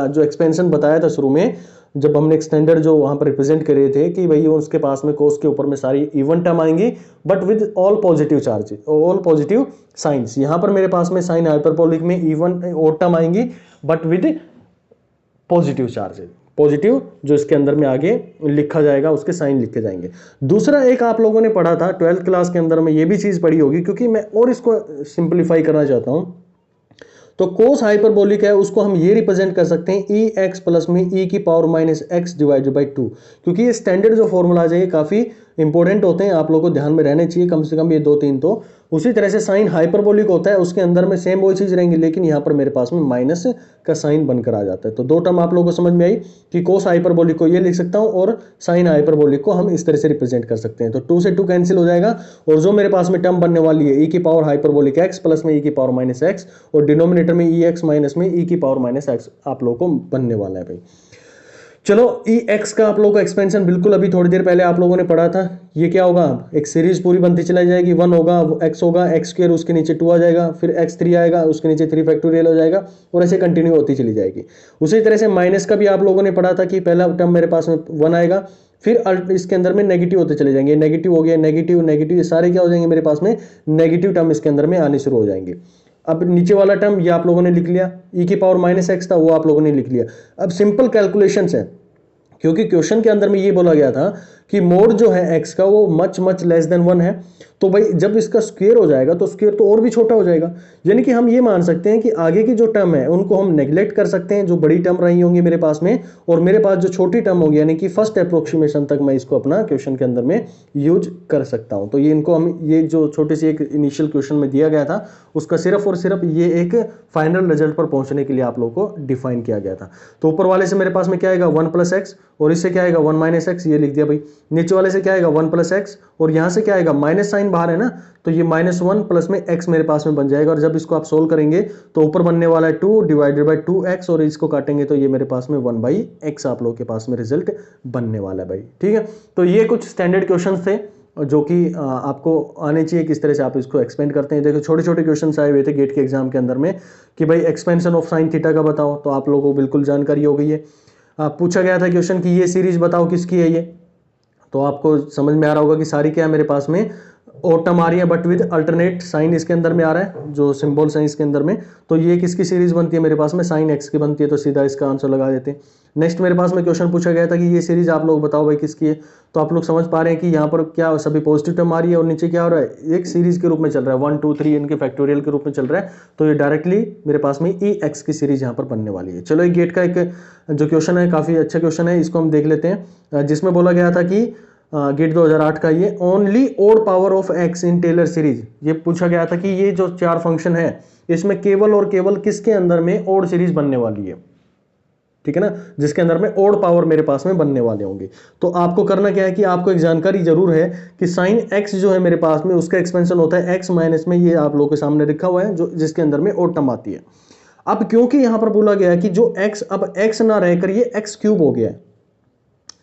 जो एक्सपेंशन बताया था शुरू में, जब हमने एक्सटेंडर जो वहां पर रिप्रेजेंट कर रहे थे कि भाई उसके पास में कोस के ऊपर में सारी इवन टर्म आएंगी but with all positive charge, all positive science. यहां पर मेरे पास में साइन हाइपरबोलिक में इवन और टर्म आएंगी but with positive charges, positive जो इसके अंदर में आगे लिखा जाएगा उसके साइन लिखे जाएंगे। दूसरा एक आप लोगों ने पढ़ा था 12th क्लास के अंदर में, ये भी चीज पढ़ी होगी क्योंकि मैं और इसको सिंप्लीफाई करना चाहता हूं। तो कोस हाइपरबोलिक है उसको हम ये रिप्रेजेंट कर सकते हैं ई एक्स प्लस में ई की power minus x divided by 2, क्योंकि ये स्टैंडर्ड जो फॉर्मूलाज है ये काफी इंपॉर्टेंट होते हैं, आप लोगों को ध्यान में रहने चाहिए कम से कम ये 2-3 तो। उसी तरह से साइन हाइपरबोलिक होता है, उसके अंदर में सेम वही चीज रहेंगी लेकिन यहां पर मेरे पास में माइनस का साइन बनकर आ जाता है। तो दो टर्म आप लोगों को समझ में आई कि कोस हाइपरबोलिक को ये लिख सकता हूं और साइन हाइपरबोलिक को हम इस तरह से रिप्रेजेंट कर सकते हैं। तो 2 से 2 कैंसिल हो जाएगा और जो मेरे पास में टर्म बनने वाली है ई की पावर हाइपरबोलिक एक्स प्लस में ई की पावर माइनस एक्स और डिनोमिनेटर में ई एक्स माइनस में ई की पावर माइनस एक्स आप लोगों को बनने वाला है भाई। चलो ई एक्स का आप लोगों को एक्सपेंशन बिल्कुल अभी थोड़ी देर पहले आप लोगों ने पढ़ा था। ये क्या होगा, एक सीरीज पूरी बनती चलाई जाएगी, 1 होगा एक्स होगा, एक्स स्क्वायर उसके नीचे 2 आ जाएगा, फिर x3 आएगा उसके नीचे 3 फैक्टोरियल हो जाएगा और ऐसे कंटिन्यू होती चली जाएगी। उसी तरह से माइनस का भी आप लोगों ने पढ़ा था कि पहला टर्म मेरे पास में 1 आएगा, फिर इसके अंदर में नेगेटिव होते चले जाएंगे, नेगेटिव हो गया, नेगेटिव नेगेटिव, ये सारे क्या हो जाएंगे मेरे पास में नेगेटिव टर्म इसके अंदर में आने शुरू हो जाएंगे। अब नीचे वाला टर्म ये आप लोगों ने लिख लिया, ई की पावर माइनस एक्स था वो आप लोगों ने लिख लिया। अब सिंपल कैलकुलेशंस है, क्योंकि क्वेश्चन के अंदर में ये बोला गया था कि मोड जो है एक्स का वो मच मच लेस देन 1 है, तो भाई जब इसका स्क्वायर हो जाएगा तो स्क्वायर तो और भी छोटा हो जाएगा, यानी कि हम ये मान सकते हैं कि आगे की जो टर्म है उनको हम नेग्लेक्ट कर सकते हैं, जो बड़ी टर्म रही होंगी मेरे पास में, और मेरे पास जो छोटी टर्म होगी यानी कि फर्स्ट अप्रोक्सीमेशन तक मैं इसको अपना क्वेश्चन के अंदर में यूज कर सकता हूं। तो ये इनको हम ये जो छोटी सी एक इनिशियल क्वेश्चन में दिया गया था उसका सिर्फ और सिर्फ ये एक फाइनल रिजल्ट पर पहुंचने के लिए आप लोगों को डिफाइन किया गया था। तो ऊपर वाले से मेरे पास में क्या आएगा 1 प्लस एक्स और इससे क्या आएगा 1 माइनस एक्स, ये लिख दिया भाई। नीचे वाले से क्या आएगा 1 प्लस एक्स और यहां से क्या आएगा माइनस साइन बाहर है ना, तो ये -1 प्लस में x मेरे पास में बन जाएगा और जब इसको आप सोल्व करेंगे तो ऊपर बनने वाला है 2 डिवाइडेड बाई 2x और इसको काटेंगे तो ये मेरे पास में 1/x आप लोगों के पास में रिजल्ट बनने वाला है भाई। ठीक है, तो ये कुछ स्टैंडर्ड क्वेश्चंस थे जो कि आपको आने चाहिए किस तरह से आप इसको एक्सपेंड करते हैं। देखो छोटे छोटे क्वेश्चंस आए हुए थे गेट के एग्जाम के अंदर में कि भाई एक्सपेंशन ऑफ साइन थीटा का बताओ, तो आप लोगों को बिल्कुल जानकारी हो गई है। पूछा गया था क्वेश्चन कि ये सीरीज बताओ किसकी है ये, तो आपको समझ में आ रहा होगा कि सारी क्या है मेरे पास में और टर्म आ रही है बट विद अल्टरनेट साइन इसके अंदर में आ रहा है, जो सिंबल है इसके अंदर में, तो ये किसकी सीरीज बनती है मेरे पास में साइन एक्स की बनती है, तो सीधा इसका आंसर लगा देते हैं। नेक्स्ट मेरे पास में क्वेश्चन पूछा गया था कि ये सीरीज आप लोग बताओ भाई किसकी है, तो आप लोग समझ पा रहे हैं कि यहाँ पर क्या सभी पॉजिटिव टर्म आ रही है और नीचे क्या हो रहा है एक सीरीज के रूप में चल रहा है 1 2 3 इनके फैक्टोरियल के रूप में चल रहा है, तो ये डायरेक्टली मेरे पास में ई एक्स की सीरीज यहाँ पर बनने वाली है। चलो एक गेट का एक जो क्वेश्चन है काफी अच्छा क्वेश्चन है, इसको हम देख लेते हैं, जिसमें बोला गया था कि गेट 2008 का ये only odd power of x in Taylor series, ये पूछा गया था कि ये जो 4 फंक्शन है इसमें केवल और केवल किसके अंदर में ओड सीरीज बनने वाली है, ठीक है ना, जिसके अंदर में ओड पावर मेरे पास में बनने वाले होंगे। तो आपको करना क्या है कि आपको एक जानकारी जरूर है कि साइन एक्स जो है मेरे पास में उसका एक्सपेंशन होता है एक्स माइनस में, ये आप लोगों के सामने लिखा हुआ है जो जिसके अंदर में ओड टर्म आती है। अब क्योंकि यहां पर बोला गया है कि जो एक्स अब एक्स ना रहकर ये एक्स क्यूब हो गया है,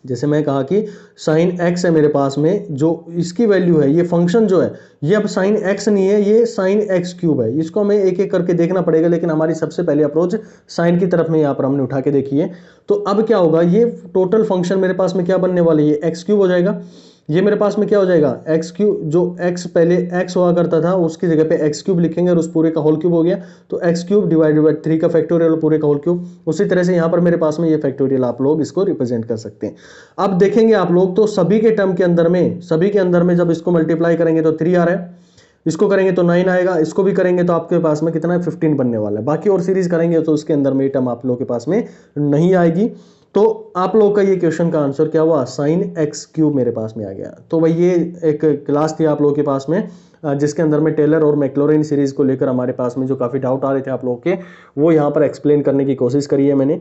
जैसे मैं कहा कि साइन एक्स है मेरे पास में जो इसकी वैल्यू है, ये फंक्शन जो है ये अब साइन एक्स नहीं है, ये साइन एक्स क्यूब है। इसको हमें एक एक करके देखना पड़ेगा, लेकिन हमारी सबसे पहले अप्रोच साइन की तरफ में यहाँ पर हमने उठा के देखी है। तो अब क्या होगा, ये टोटल फंक्शन मेरे पास में क्या बनने वाली है एक्स क्यूब हो जाएगा। ये मेरे पास में क्या हो जाएगा एक्स क्यूब, जो एक्स पहले एक्स हुआ करता था उसकी जगह पे एक्स क्यूब लिखेंगे और उस पूरे का होल क्यूब हो गया, तो एक्स क्यूब डिवाइडेड बाई 3 का फैक्टोरियल पूरे का होल क्यूब। उसी तरह से यहाँ पर मेरे पास में ये फैक्टोरियल आप लोग इसको रिप्रेजेंट कर सकते हैं। अब देखेंगे आप लोग तो सभी के टर्म के अंदर में, सभी के अंदर में जब इसको मल्टीप्लाई करेंगे तो 3 आ रहा है, इसको करेंगे तो 9 आएगा, इसको भी करेंगे तो आपके पास में कितना है 15 बनने वाला है। बाकी और सीरीज करेंगे तो उसके अंदर में ये टर्म आप लोगों के पास में नहीं आएगी। तो आप लोगों का ये क्वेश्चन का आंसर क्या हुआ, sin x क्यूब मेरे पास में आ गया। तो भाई ये एक क्लास थी आप लोगों के पास में जिसके अंदर में टेलर और मैक्लॉरिन सीरीज को लेकर हमारे पास में जो काफ़ी डाउट आ रहे थे आप लोगों के, वो यहाँ पर एक्सप्लेन करने की कोशिश करी है मैंने।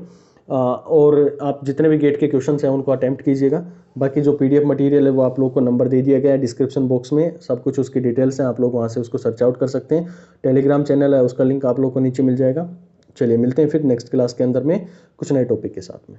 और आप जितने भी गेट के क्वेश्चन हैं उनको अटेम्प्ट कीजिएगा। बाकी जो पीडीएफ मटेरियल है वो आप लोगों को नंबर दे दिया गया है डिस्क्रिप्शन बॉक्स में, सब कुछ उसकी डिटेल्स हैं, आप लोग वहाँ से उसको सर्च आउट कर सकते हैं। टेलीग्राम चैनल है उसका लिंक आप लोग को नीचे मिल जाएगा। चलिए मिलते हैं फिर नेक्स्ट क्लास के अंदर में कुछ नए टॉपिक के साथ में।